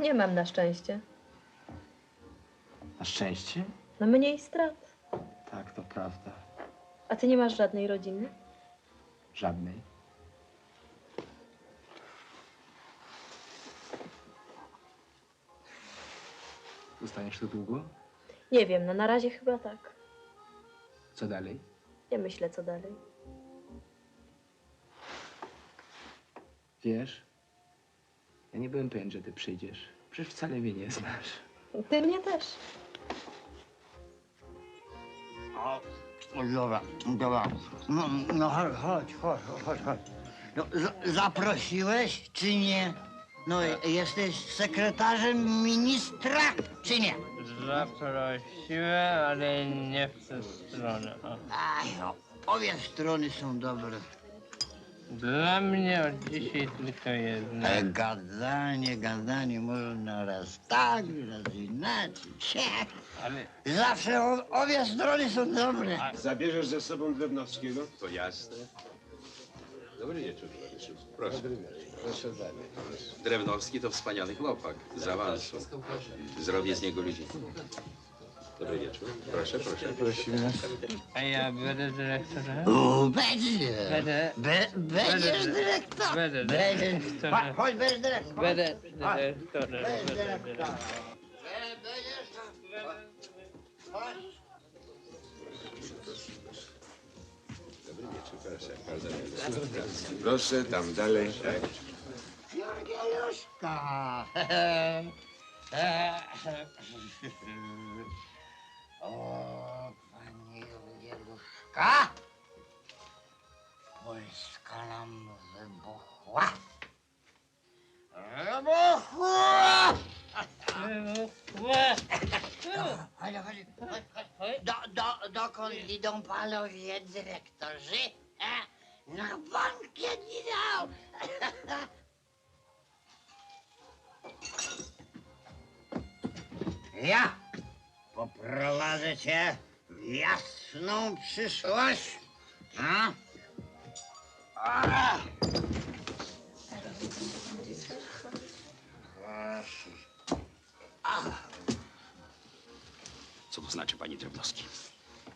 Nie mam na szczęście. Na szczęście? No mniej strat. Tak, to prawda. A ty nie masz żadnej rodziny? Żadnej. Zostaniesz tu długo? Nie wiem, no na razie chyba tak. Co dalej? Nie myślę, co dalej. Wiesz, ja nie byłem pewien, że ty przyjdziesz. Przecież wcale mnie nie znasz. Ty mnie też. O, dobra, dobra. No chodź. No, zaprosiłeś, czy nie? No, jesteś sekretarzem ministra, czy nie? Zaprosiłem, ale nie w tę stronę. O. Aj, no, obie strony są dobre. Dla mnie od dzisiaj tylko jedna. Gadanie, można raz tak, raz inaczej. Ale Zawsze obie strony są dobre. Zabierzesz ze sobą Drewnowskiego? To jasne. Dobry wieczór, towarzyszu. Proszę. Proszę dalej. Drewnowski to wspaniały chłopak. Z awansu. Zrobię z niego ludzi. Dobry wieczór. Proszę. Prosimy. a ja będę dyrektorem? Będzie. Będziesz dyrektor. Będę Będziesz. dyrektorem. Chodź, będziesz dyrektor. Będę dyrektorem. Będziesz Będę dyrektor. Dobry wieczór, proszę. Proszę, tam dalej. Jurgieluszka. O, pani Jurgieluszka. Wojska nam wybuchła. Chodź. Dokąd idą panowie dyrektorzy? Na bankiet idą. Ja poprowadzę cię w jasną przyszłość. A? A! Co to znaczy, panie Drewnowski?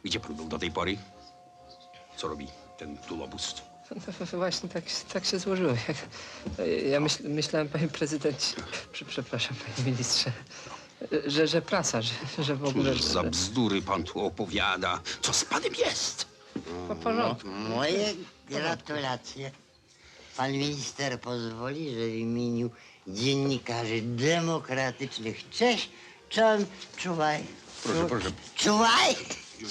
Gdzie pan był do tej pory? Co robi ten tulobus? Właśnie tak się złożyło. Ja myślałem, panie prezydencie, przepraszam, panie ministrze, że prasa, że w ogóle... Cóż za bzdury pan tu opowiada? Co z panem jest? W porządku. Moje gratulacje. Pan minister pozwoli, że w imieniu dziennikarzy demokratycznych cześć, czuwaj. Proszę. Czuwaj! Już.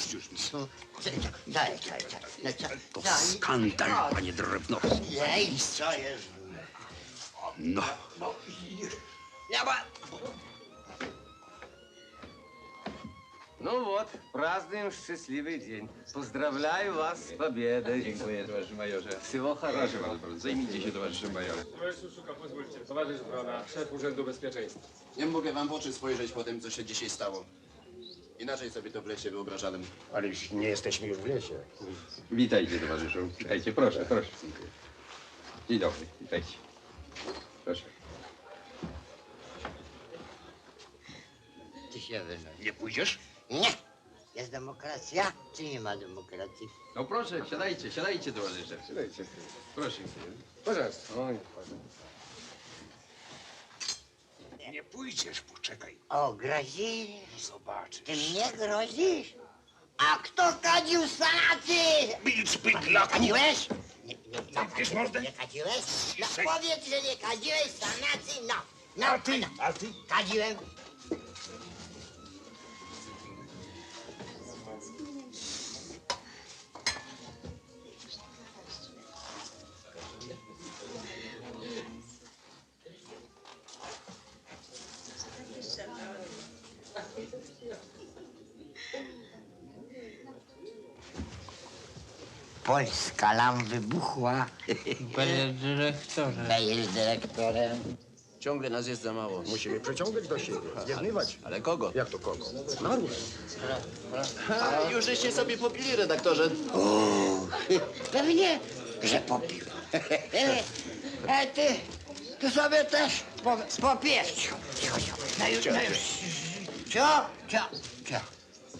Daj. To skandal, panie Drewnowski. Ej, co jest? No. Ja ma... Ну вот, празднуем счастливый день. Поздравляю вас с победой. Dziękuję, towarzyszu majorze. Всего хорошего. Proszę bardzo, zajmijcie się towarzyszem majorem. Towarzyszu Szuka, pozwólcie. Towarzysz Brona, szef Urzędu Bezpieczeństwa. Nie mogę wam w oczy spojrzeć po tym, co się dzisiaj stało. Inaczej sobie to w lesie wyobrażałem. Ale już nie jesteśmy już w lesie. Witajcie, towarzyszu. Witajcie, proszę. Dzień dobry, witajcie. Proszę. Ty się wynoś. Nie pójdziesz? Nie. Jest demokracja, czy nie ma demokracji? No proszę, siadajcie, towarzysze. Siadajcie. Proszę. Пожалуйста. Nie pójdziesz, poczekaj. O, grozisz? Zobaczysz. Ty mnie grozisz? A kto kadził sanaty? Milcz, bydlak! Kadziłeś? Zamkniesz mordę? Nie kadziłeś? No powiedz, że nie kadziłeś, sanacji, no. No, A ty? A ty? kadziłem. Polska nam wybuchła. Panie dyrektorze. Będziesz dyrektorem. Ciągle nas jest za mało. Musimy przeciągać do siebie, zjednywać. Ale kogo? Jak to kogo? Naród. A, już żeście sobie popili, redaktorze. Pewnie, że popił. A ty sobie też popijesz. Cicho, cicho. No już, no już. Cio.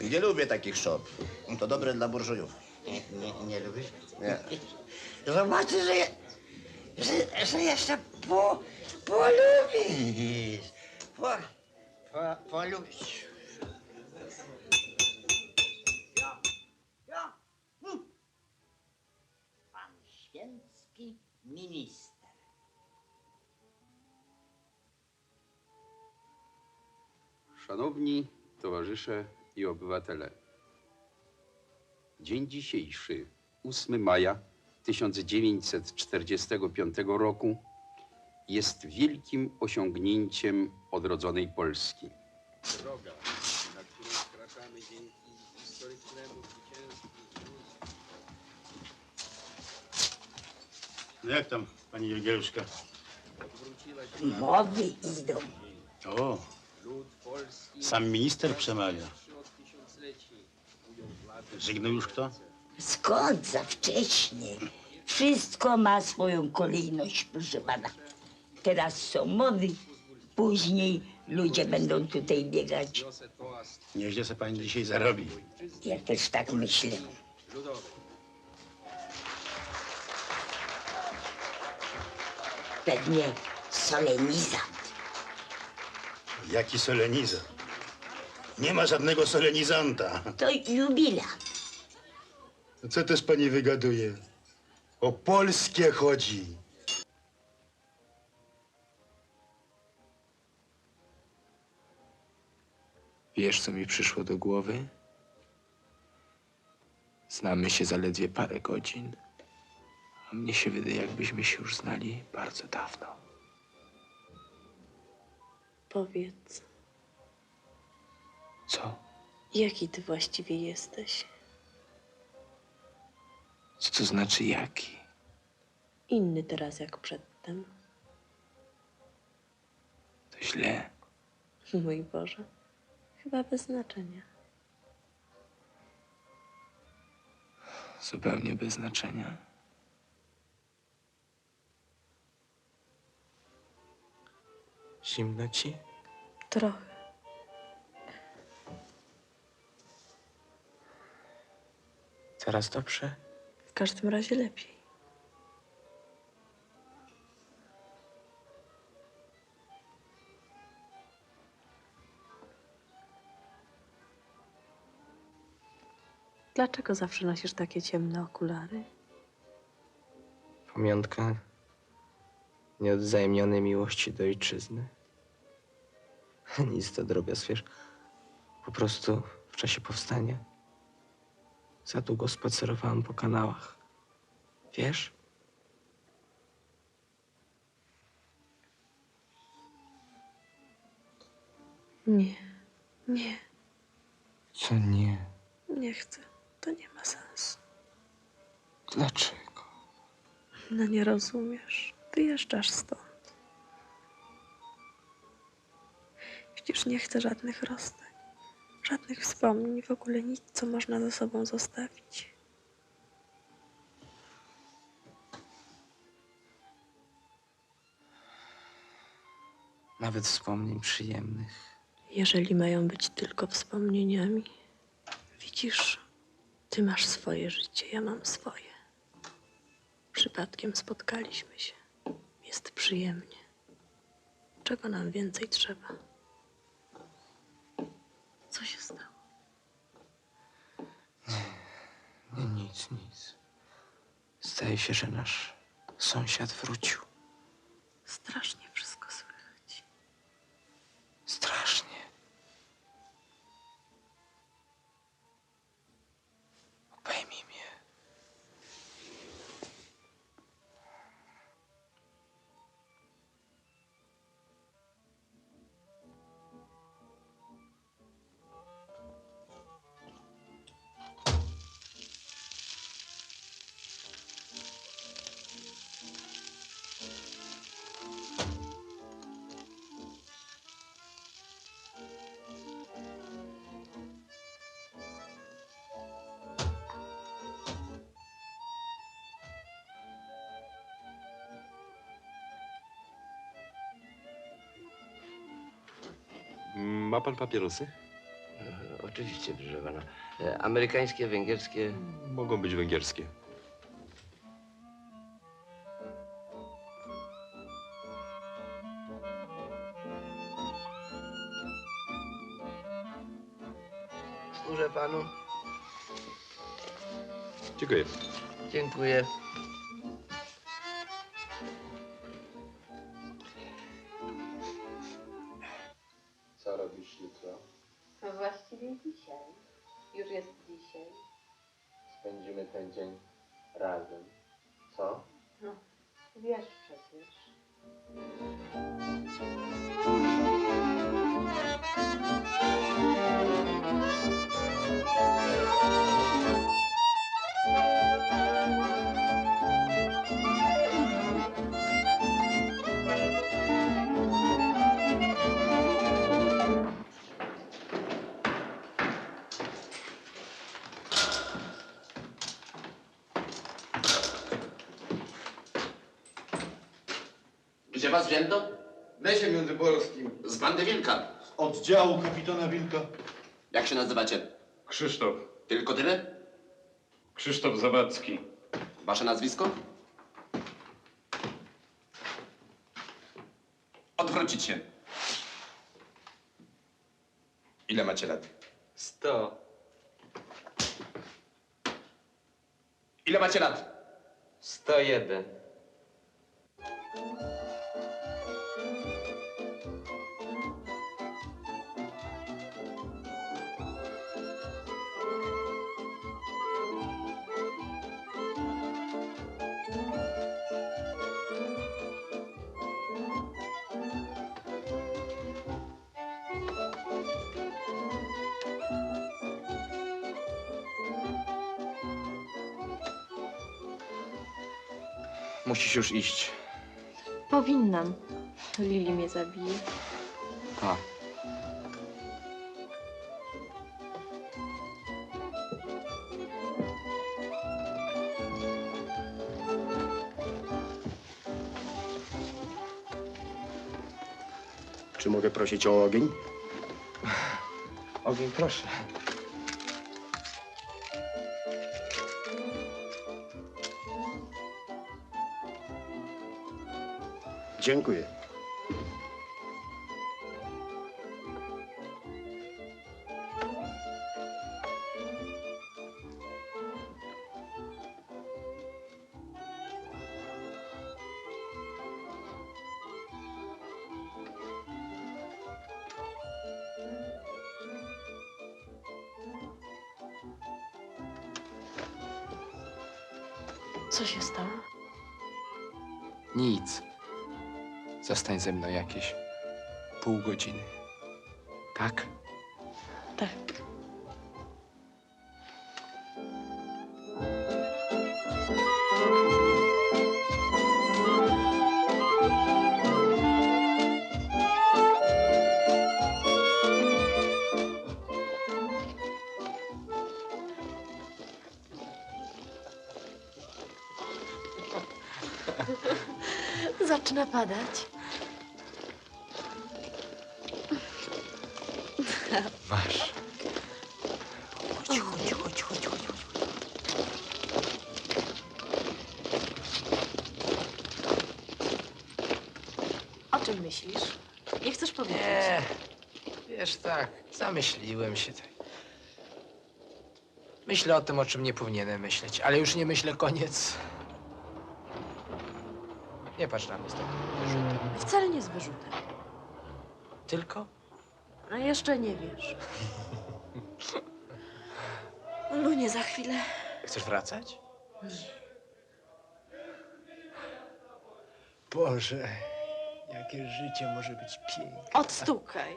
Nie lubię takich szop. To dobre dla burżujów. Nie lubisz? Nie. Zobaczysz, że jeszcze polubisz. Polubisz. Pan święcki minister. Szanowni towarzysze i obywatele. Dzień dzisiejszy, 8 maja 1945 roku, jest wielkim osiągnięciem odrodzonej Polski. Droga, na którą wkraczamy dzięki historycznemu zwycięstwu. No jak tam, pani Jagiełska? Mowy idą. O, sam minister przemawia. Żegnał już kto? Skąd za wcześnie? Wszystko ma swoją kolejność, proszę pana. Teraz są mowy, później ludzie będą tutaj biegać. Nieźle se pani dzisiaj zarobi. Ja też tak myślę. Pewnie solenizant. Jaki solenizant? Nie ma żadnego solenizanta. To jubilat. Co też pani wygaduje? O polskie chodzi. Wiesz, co mi przyszło do głowy? Znamy się zaledwie parę godzin, a mnie się wydaje, jakbyśmy się już znali bardzo dawno. Powiedz, Co? jaki ty właściwie jesteś? Co to znaczy jaki? Inny teraz jak przedtem. To źle. Mój Boże, chyba bez znaczenia. Zupełnie bez znaczenia. Zimno ci? Trochę. Teraz dobrze? W każdym razie lepiej. Dlaczego zawsze nosisz takie ciemne okulary? Pamiątka nieodwzajemnionej miłości do ojczyzny. Nic to drobiazg, wiesz. Po prostu w czasie powstania za długo spacerowałam po kanałach. Wiesz? Nie, nie, Co nie? nie chcę. To nie ma sensu. Dlaczego? No nie rozumiesz. Wyjeżdżasz stąd. Przecież nie chcę żadnych rozstań. Żadnych wspomnień, w ogóle nic, co można ze sobą zostawić. Nawet wspomnień przyjemnych. Jeżeli mają być tylko wspomnieniami, widzisz, ty masz swoje życie, ja mam swoje. Przypadkiem spotkaliśmy się. Jest przyjemnie. Czego nam więcej trzeba? Co się stało? Nie, nic, nic. Zdaje się, że nasz sąsiad wrócił. Strasznie wszystko słychać. Strasznie. Obejmij mnie. Ma pan papierosy? Oczywiście, proszę pana. Amerykańskie, węgierskie. Mogą być węgierskie. Służę panu. Dziękuję. Dziękuję. Co robisz jutro? No właściwie dzisiaj. Już jest dzisiaj. Spędzimy ten dzień razem. Co? No, wiesz przecież. Gdzie was wzięto? W lesie międzyborskim. Z bandy Wilka. Z oddziału kapitana Wilka. Jak się nazywacie? Krzysztof. Tylko tyle? Krzysztof Zawadzki. Wasze nazwisko? Odwrócić się. Ile macie lat? 100. Ile macie lat? 101. Musisz już iść. Powinnam. Lili mnie zabije. A. Czy mogę prosić o ogień? Ogień, proszę. Dziękuję. Co się stało? Nic. Zostań ze mną jakieś pół godziny. Tak? Tak. Zaczyna padać. Masz. Chodź. O czym myślisz? Nie chcesz powiedzieć? Nie. Wiesz, tak, zamyśliłem się. Tak. Myślę o tym, o czym nie powinienem myśleć, ale już nie myślę, koniec. Nie patrz na mnie z takim wyrzutem. Wcale nie z wyrzutem. Tylko? A jeszcze nie wiesz. Lunie, za chwilę. Chcesz wracać? Nie. Boże, jakie życie może być piękne. Odstukaj.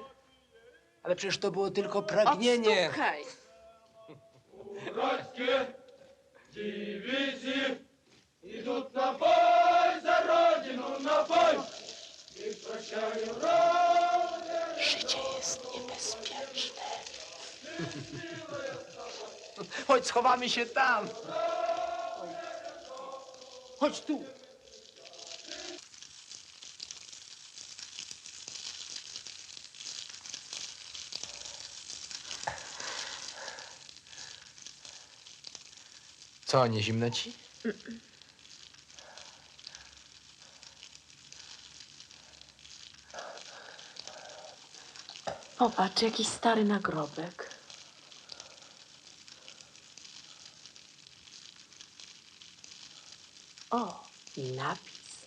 Ale przecież to było tylko pragnienie. Odstukaj. Братья, дивизии идут на бой за родину, на бой. И прощаю родину. Życie jest niebezpieczne. Chodź, schowamy się tam. Chodź tu. Co, nie zimno ci? Popatrz, jakiś stary nagrobek. O, i napis.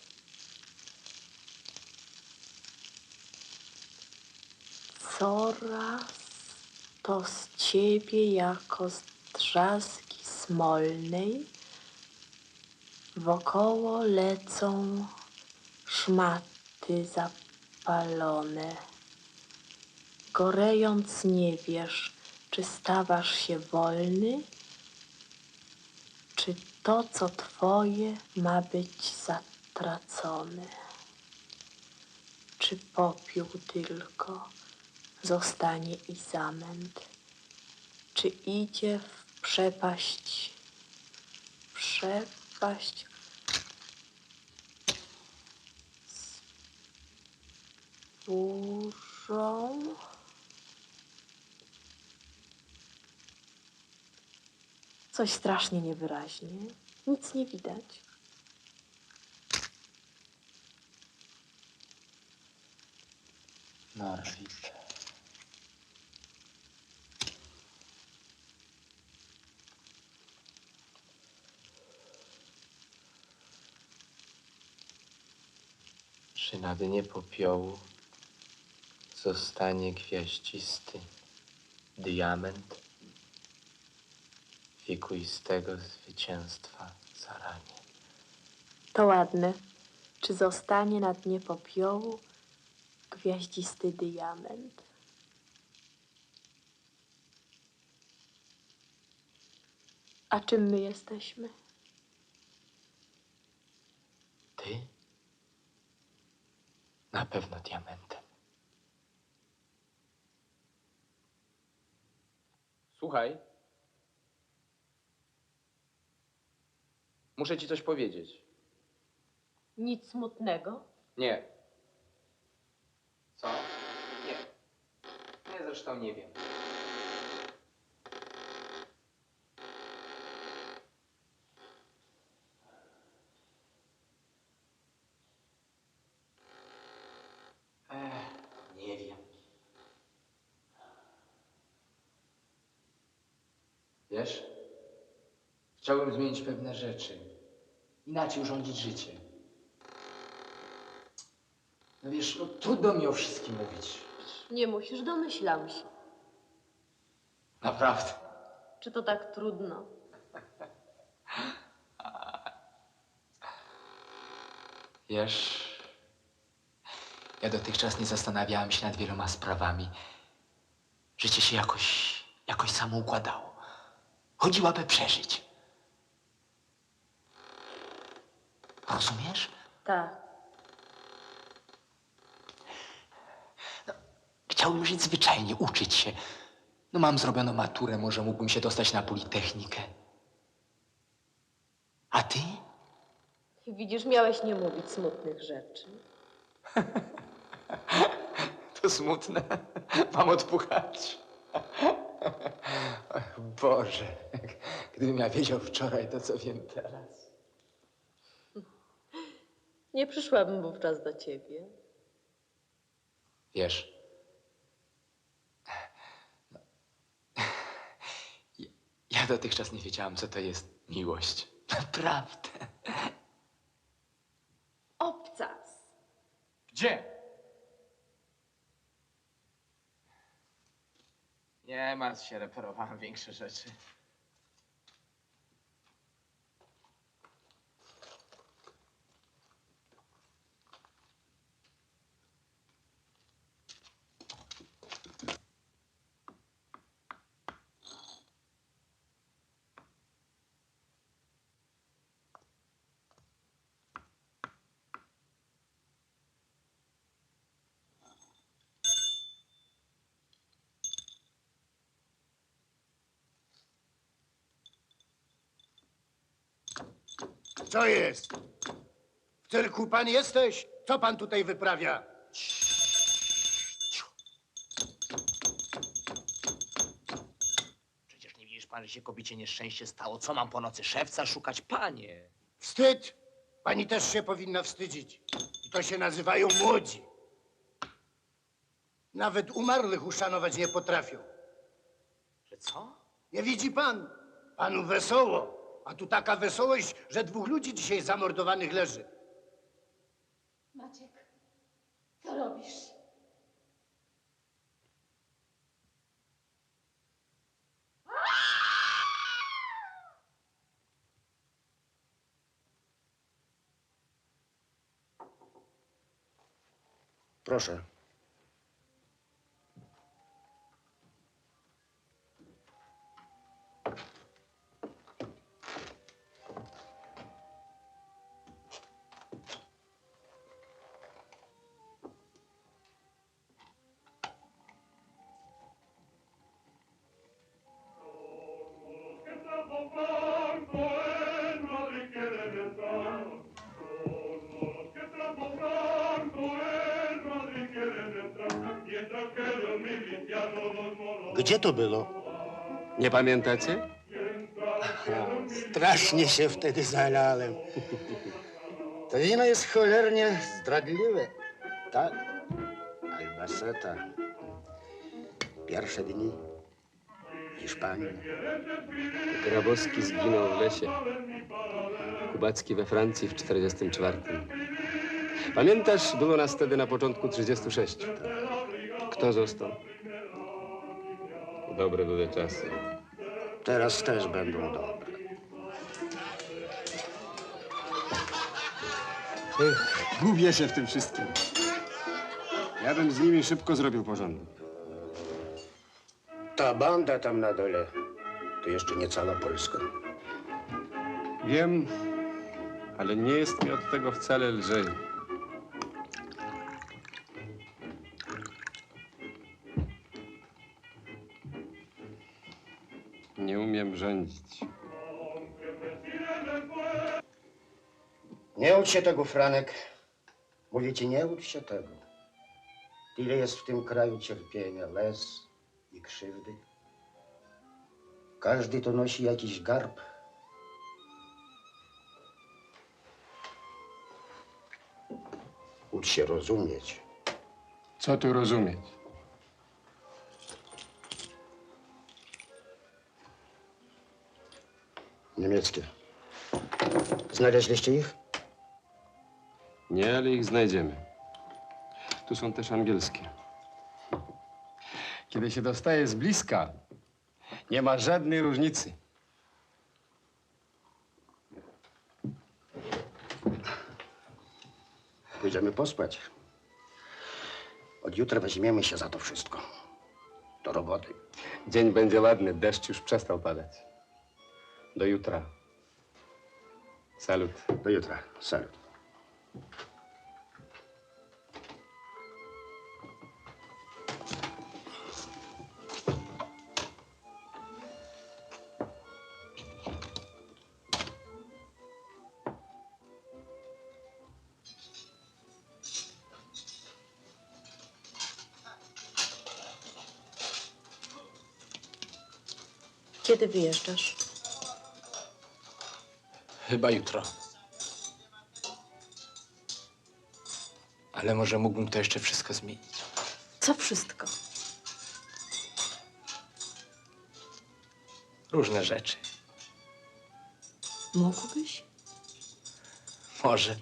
Coraz to z ciebie jako z drzazgi smolnej wokoło lecą szmaty zapalone. Gorejąc nie wiesz, czy stawasz się wolny, czy to, co twoje, ma być zatracone. Czy popiół tylko zostanie i zamęt, czy idzie w przepaść z burzą? Coś strasznie niewyraźnie. Nic nie widać. Norwid. Czy na dnie popiołu zostanie gwiaździsty diament wiekuistego zwycięstwa zaranie? To ładne. Czy zostanie na dnie popiołu gwiaździsty diament? A czym my jesteśmy? Ty? Na pewno diamentem. Słuchaj. Muszę ci coś powiedzieć. Nic smutnego? Nie. Co? Nie. Nie, zresztą nie wiem. Nie wiem. Wiesz? Chciałbym zmienić pewne rzeczy. Inaczej urządzić życie. No wiesz, no trudno mi o wszystkim mówić. Nie musisz, domyślam się. Naprawdę. Czy to tak trudno? Wiesz, ja dotychczas nie zastanawiałem się nad wieloma sprawami. Życie się jakoś samo układało. Chodziło, aby przeżyć. Rozumiesz? Tak. Chciałbym żyć zwyczajnie, uczyć się. No mam zrobioną maturę, może mógłbym się dostać na Politechnikę. A ty? Widzisz, miałeś nie mówić smutnych rzeczy. To smutne. Mam odpuchać. Ach, Boże, gdybym ja wiedział wczoraj to, co wiem teraz. Nie przyszłabym wówczas do ciebie. Wiesz, ja dotychczas nie wiedziałam, co to jest miłość. Naprawdę. Obcy Gdzie? Nie martw się, reperowałem większe rzeczy. Co jest? W cyrku pan jesteś? Co pan tutaj wyprawia? Przecież nie widzisz pan, że się kobiecie nieszczęście stało? Co mam po nocy szewca szukać? Panie! Wstyd! Pani też się powinna wstydzić. I to się nazywają młodzi. Nawet umarłych uszanować nie potrafią. Że co? Nie widzi pan? Panu wesoło. A tu taka wesołość, że 2 ludzi dzisiaj zamordowanych leży. Maciek, co robisz? Proszę. Gdzie to było? Nie pamiętacie? Strasznie się wtedy zalałem. To wino jest cholernie zdradliwe. Tak? Albaceta. Pierwsze dni. Hiszpanii. Grabowski zginął w lesie. Kubacki we Francji w 44. Pamiętasz, było nas wtedy na początku 36. Kto został? Dobre były czasy. Teraz też będą dobre. Gubię się w tym wszystkim. Ja bym z nimi szybko zrobił porządek. Ta banda tam na dole to jeszcze nie cała Polska. Wiem, ale nie jest mi od tego wcale lżej. Nie umiem rządzić. Nie ucz się tego, Franek. Mówię ci, nie ucz się tego. Ile jest w tym kraju cierpienia, łez i krzywdy. Każdy to nosi jakiś garb. Ucz się rozumieć. Co tu rozumieć? Niemieckie. Znaleźliście ich? Nie, ale ich znajdziemy. Tu są też angielskie. Kiedy się dostaje z bliska, nie ma żadnej różnicy. Pójdziemy pospać. Od jutra weźmiemy się za to wszystko. Do roboty. Dzień będzie ładny, deszcz już przestał padać. Do jutra. Salut. Do jutra. Salut. Kiedy wyjeżdżasz? Chyba jutro. Ale może mógłbym to jeszcze wszystko zmienić. Co wszystko? Różne rzeczy. Mógłbyś? Może.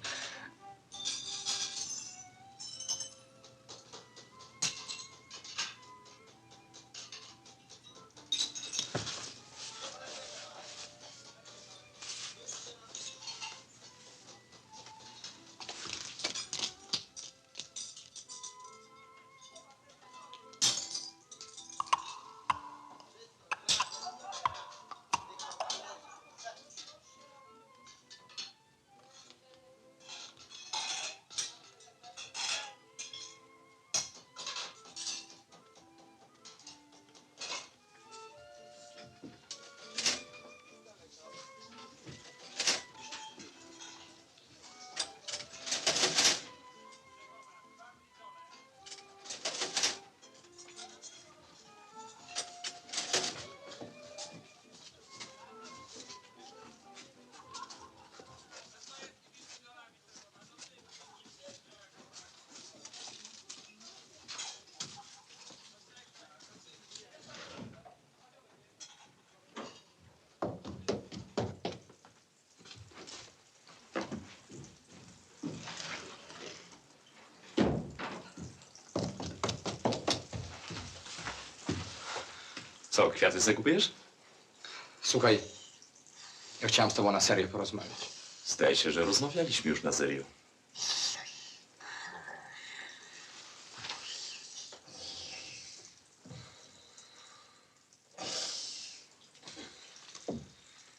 Co, kwiaty sobie kupujesz? Słuchaj, ja chciałem z tobą na serio porozmawiać. Zdaje się, że rozmawialiśmy już na serio.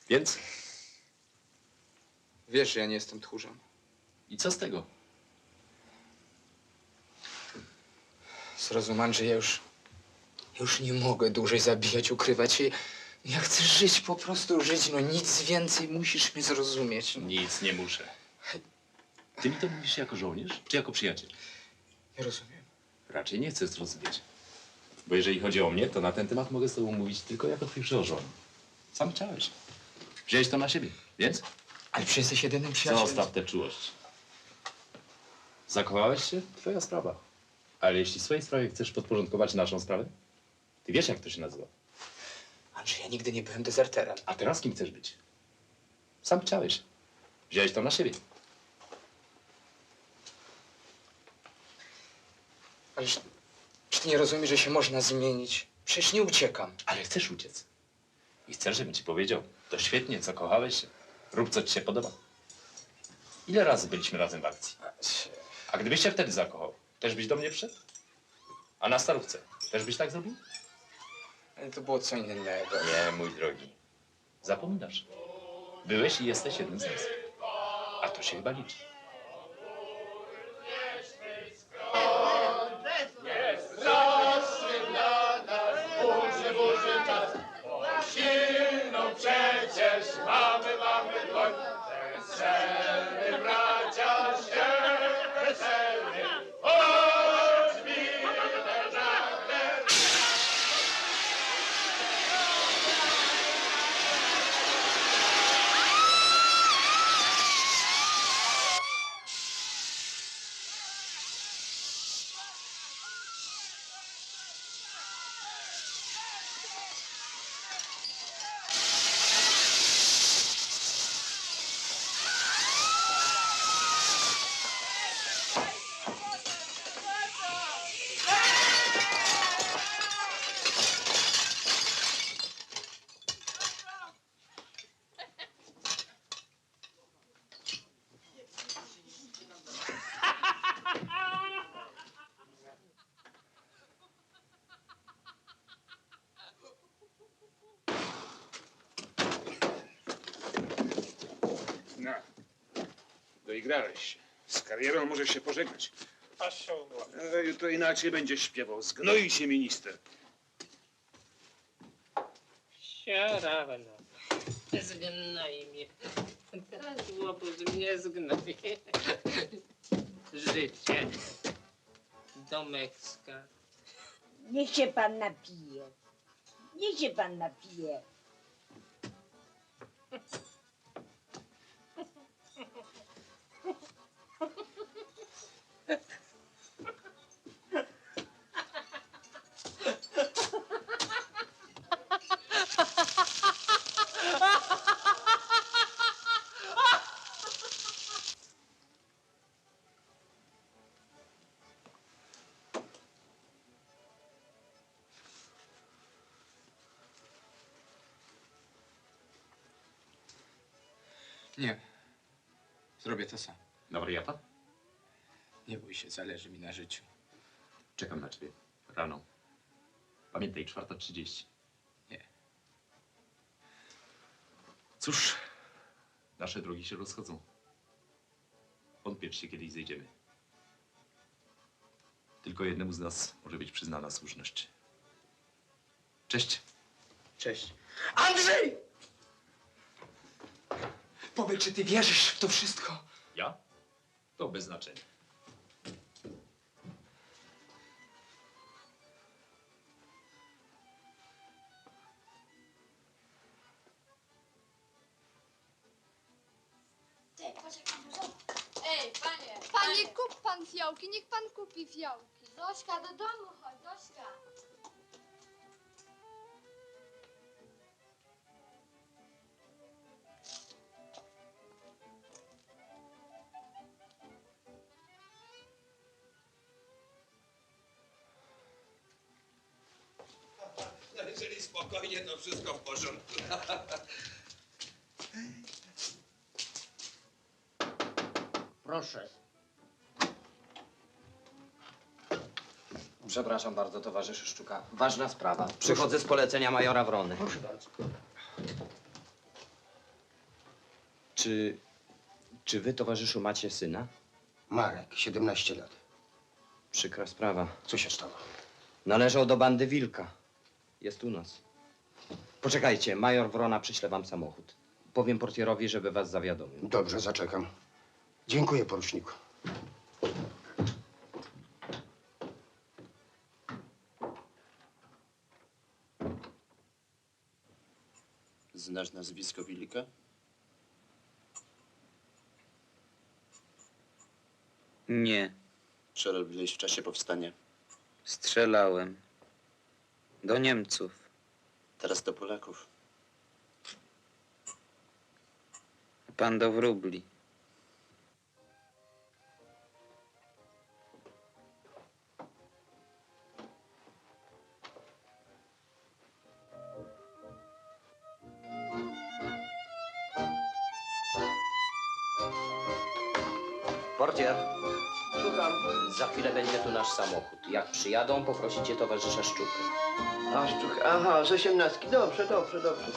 Więc? Wiesz, że ja nie jestem tchórzem. I co z tego? Zrozum, Andrzej, ja już nie mogę dłużej zabijać, ukrywać się. Ja chcę żyć, po prostu żyć, no nic więcej, musisz mnie zrozumieć. No. Nic nie muszę. Ty mi to mówisz jako żołnierz, czy jako przyjaciel? Nie rozumiem. Raczej nie chcę zrozumieć. Bo jeżeli chodzi o mnie, to na ten temat mogę z tobą mówić tylko jako twój przełożony. Sam chciałeś. Wziąłeś to na siebie, więc? Ale przecież jesteś jedynym przyjacielem. Zostaw tę czułość. Zakochałeś się? Twoja sprawa. Ale jeśli swojej sprawie chcesz podporządkować naszą sprawę, ty wiesz, jak to się nazywa. Andrzej, ja nigdy nie byłem dezerterem. A teraz kim chcesz być? Sam chciałeś. Wziąłeś to na siebie. Ale czy ty nie rozumiesz, że się można zmienić? Przecież nie uciekam. Ale chcesz uciec. I chcesz, żebym ci powiedział, to świetnie, zakochałeś się. Rób, co ci się podoba. Ile razy byliśmy razem w akcji? A gdybyś się wtedy zakochał, też byś do mnie przyszedł? A na starówce też byś tak zrobił? Ale to było co innego. Nie, mój drogi. Zapominasz. Byłeś i jesteś jednym z nas. A to się chyba liczy. Jest straszny dla nas burzy czas. Silną przecież mamy dłoń. Weselny bracia się weselny. Choć bite żagle. No, doigrałeś się. Z karierą możesz się pożegnać. Jutro inaczej będziesz śpiewał. Zgnoi się minister. Siarawano. Zgnoj mnie. Teraz łobuz mnie zgnoi. Życie. Do Mekska. Niech się pan napije. Niech się pan napije. Nie. Zrobię to sam. Na wariata? Nie bój się, zależy mi na życiu. Czekam na ciebie. Rano. Pamiętaj, 4:30. Nie. Cóż, nasze drogi się rozchodzą. Wątpię, czy się kiedyś zejdziemy. Tylko jednemu z nas może być przyznana słuszność. Cześć. Cześć. Andrzej! Powiedz, czy ty wierzysz w to wszystko? Ja? To bez znaczenia. Ej, panie! Panie, kup pan fiołki, niech pan kupi fiołki. Zośka, do domu chodź, Zośka. No jeżeli spokojnie, to wszystko w porządku. Proszę. Przepraszam bardzo, towarzyszy Szczuka. Ważna sprawa. Przychodzę z polecenia majora Wrony. Proszę bardzo. Czy wy, towarzyszu, macie syna? Marek, 17 lat. Przykra sprawa. Co się stało? Należał do bandy Wilka. Jest u nas. Poczekajcie, major Wrona przyśle wam samochód. Powiem portierowi, żeby was zawiadomił. Dobrze, zaczekam. Dziękuję, poruczniku. Znasz nazwisko Wilka? Nie, Co robiłeś w czasie powstania? strzelałem. Do Niemców. Teraz do Polaków. Pan do wróbli. Portier, Słucham. za chwilę będzie tu nasz samochód. Jak przyjadą, poprosicie towarzysza Szczukę. A Szczuk, aha, z 18. Dobrze, dobrze, dobrze.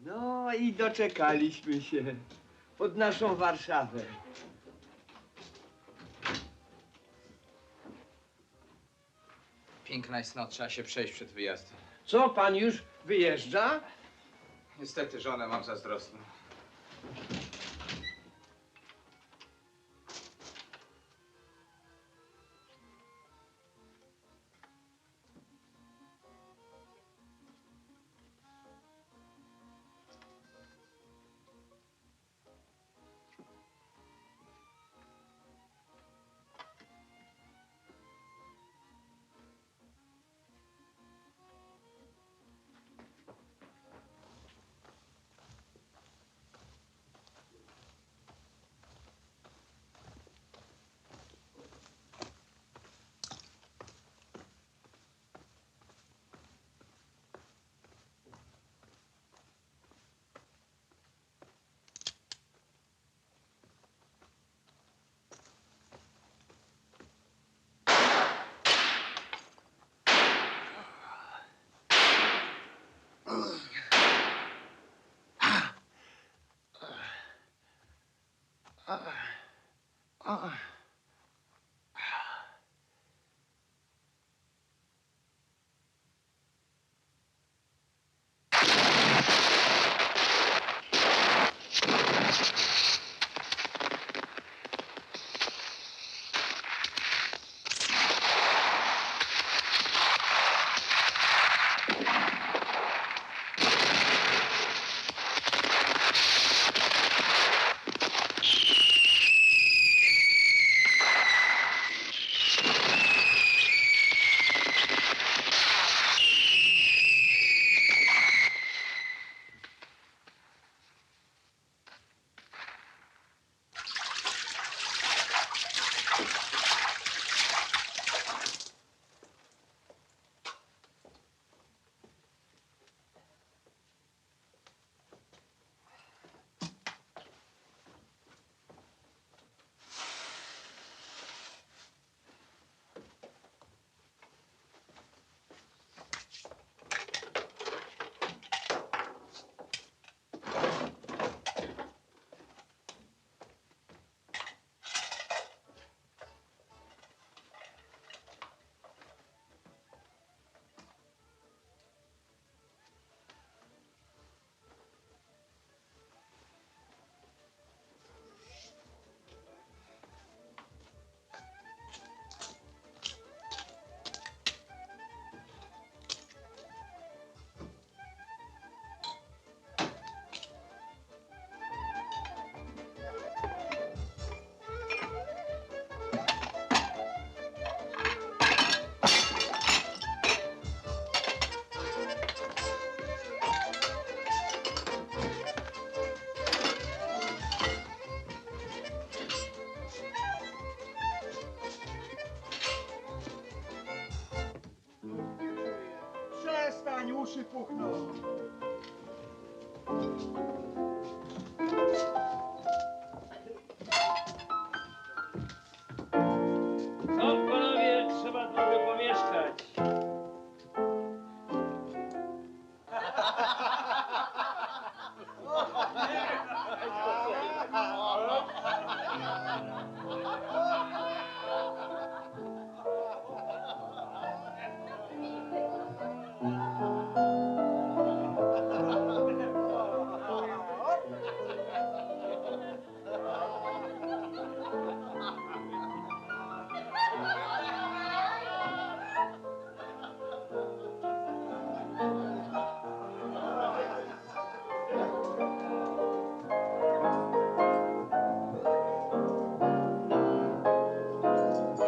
No i doczekaliśmy się pod naszą Warszawę. Piękna jest noc, trzeba się przejść przed wyjazdem. Co, pan już wyjeżdża? Niestety żonę mam zazdrosną.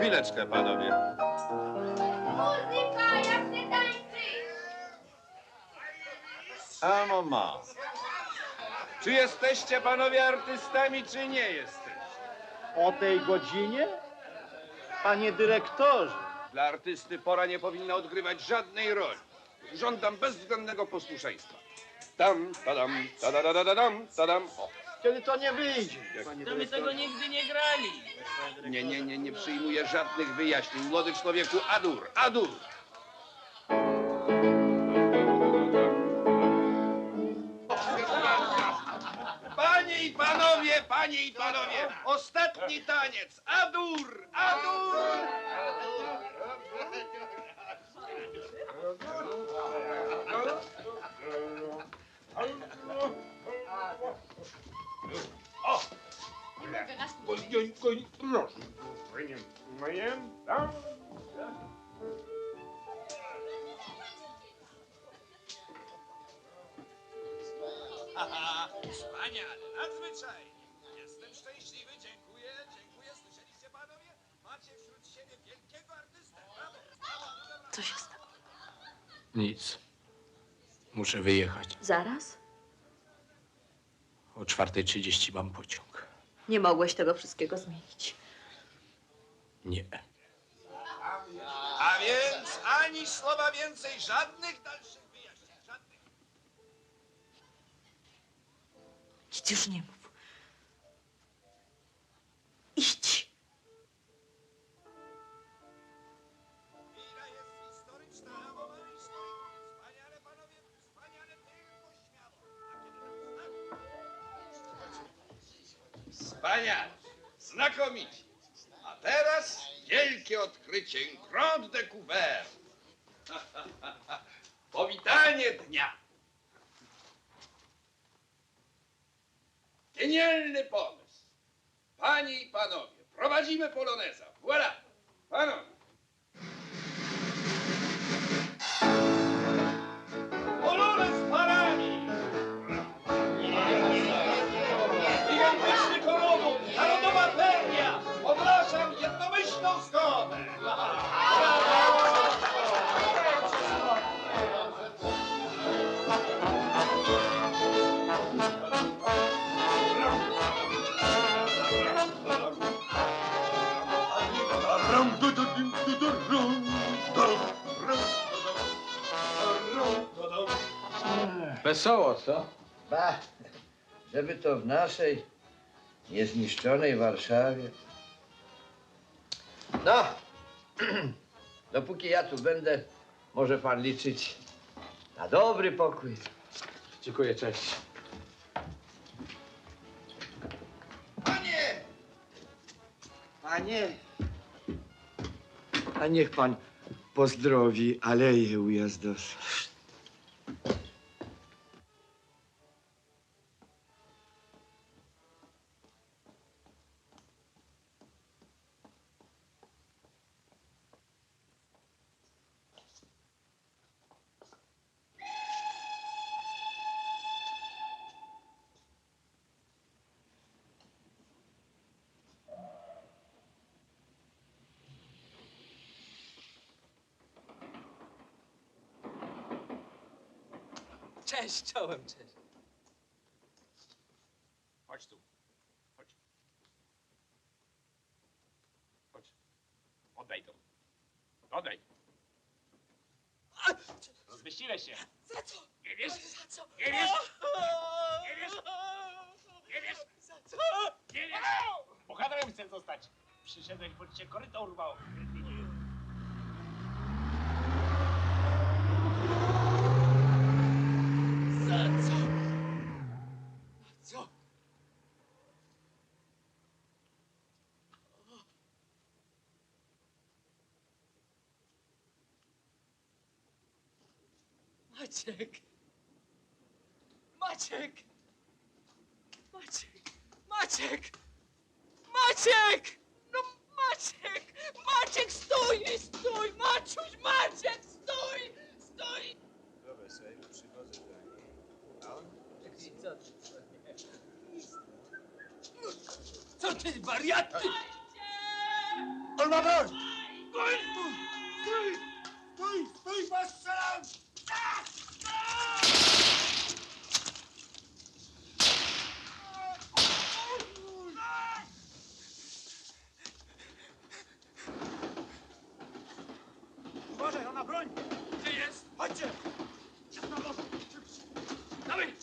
Chwileczkę, panowie. Muzyka, ja chcę tańczyć! A mama. Czy jesteście panowie artystami, czy nie jesteście? O tej godzinie? Panie dyrektorze. Dla artysty pora nie powinna odgrywać żadnej roli. Żądam bezwzględnego posłuszeństwa. Tam, tadam, tadadadadam, tadam. O. Kiedy to nie wyjdzie, panie To my dyrektorze. tego nigdy nie grali. Nie przyjmuję żadnych wyjaśnień. Młody człowieku, adur, adur. Panie i panowie, ostatni taniec. Adur, adur. O! Proszę. Wspaniale, nadzwyczajnie. Jestem szczęśliwy, dziękuję. Słyszeliście panowie? Macie wśród siebie wielkiego artystę. Brawo, brawo. Co się stało? Nic. Muszę wyjechać. Zaraz? O 4:30 mam pociąg. Nie mogłeś tego wszystkiego zmienić. Nie. A więc ani słowa więcej, żadnych dalszych wyjaśnień, żadnych. Nic już nie mów. Idź. Chwila jest historyczna, a mowa historyczna. Wspaniale panowie, wspaniale, tylko śmiało. Wspaniale, znakomicie. A teraz wielkie odkrycie, grand découvert. Powitanie dnia. Genialny pomysł. Panie i panowie, prowadzimy poloneza. Voilà. Panowie. Polonez parami. Gigantyczny korowód, narodowa feria. Ogłaszam jednomyślną zgodę. Wesoło, co? Ba, żeby to w naszej niezniszczonej Warszawie. No, dopóki ja tu będę, może pan liczyć na dobry pokój. Dziękuję, cześć. Panie! A niech pan pozdrowi Aleję Ujazdowską. Cześć, czołem, cześć. Chodź tu. Chodź. Chodź. Oddaj to. Oddaj. Rozmyśliłeś się. Za co? Nie wiesz? Za co? Nie wiesz? Nie wiesz? Nie wiesz? Za co? Nie wiesz? Bohaterem chcę zostać. Przyszedłeś, bo cię koryto urwało. Za co? Co? Maciek! Maciek! Maciek! Maciek! Maciek! No Maciek! Maciek, stój! Stój! Maciuś! Maciek, stój! Stój! Dobra, sobie przychodzę do niej. A on? Co ty, wariaty? On ma broń! Stój! Stój! Stój! Stój! Postrzelam! Uważaj, ona broń! Gdzie jest? Chodźcie! Na prawo! Dawaj!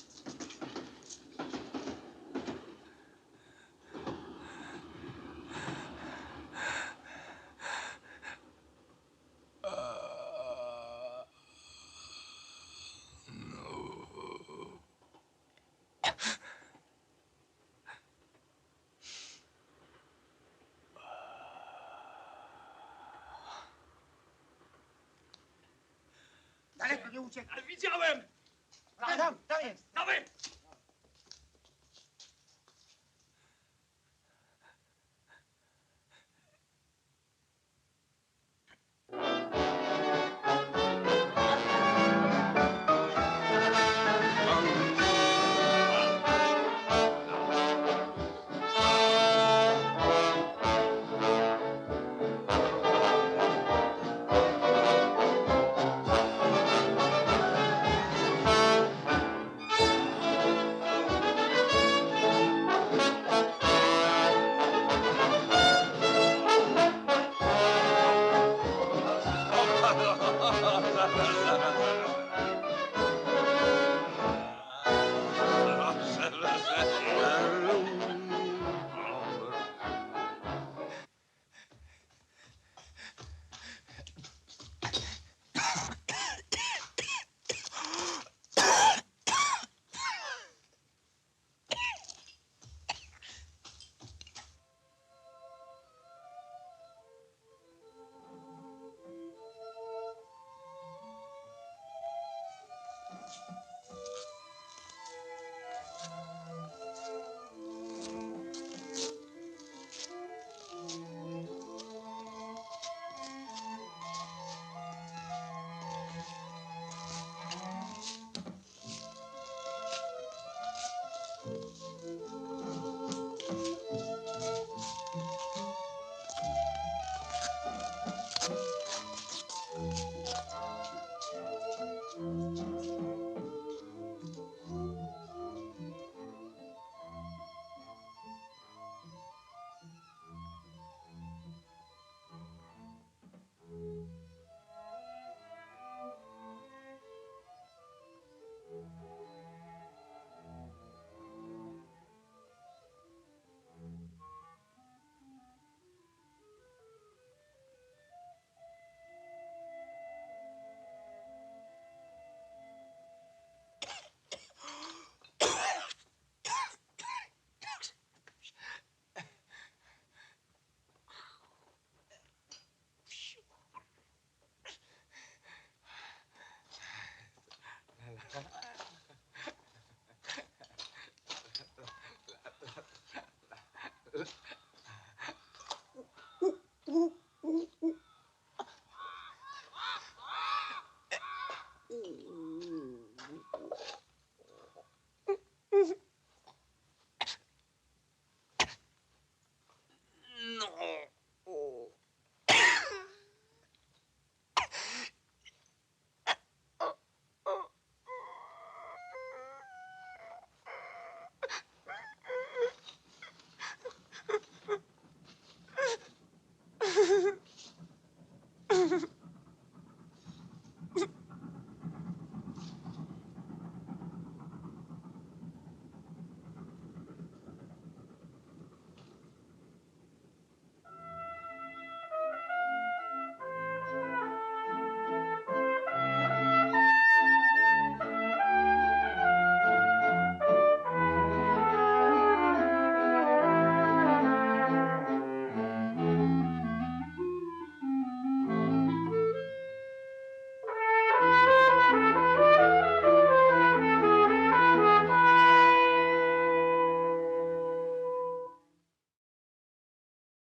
Daleko nie uciekł. Ale widziałem! Tam jest! Dawaj!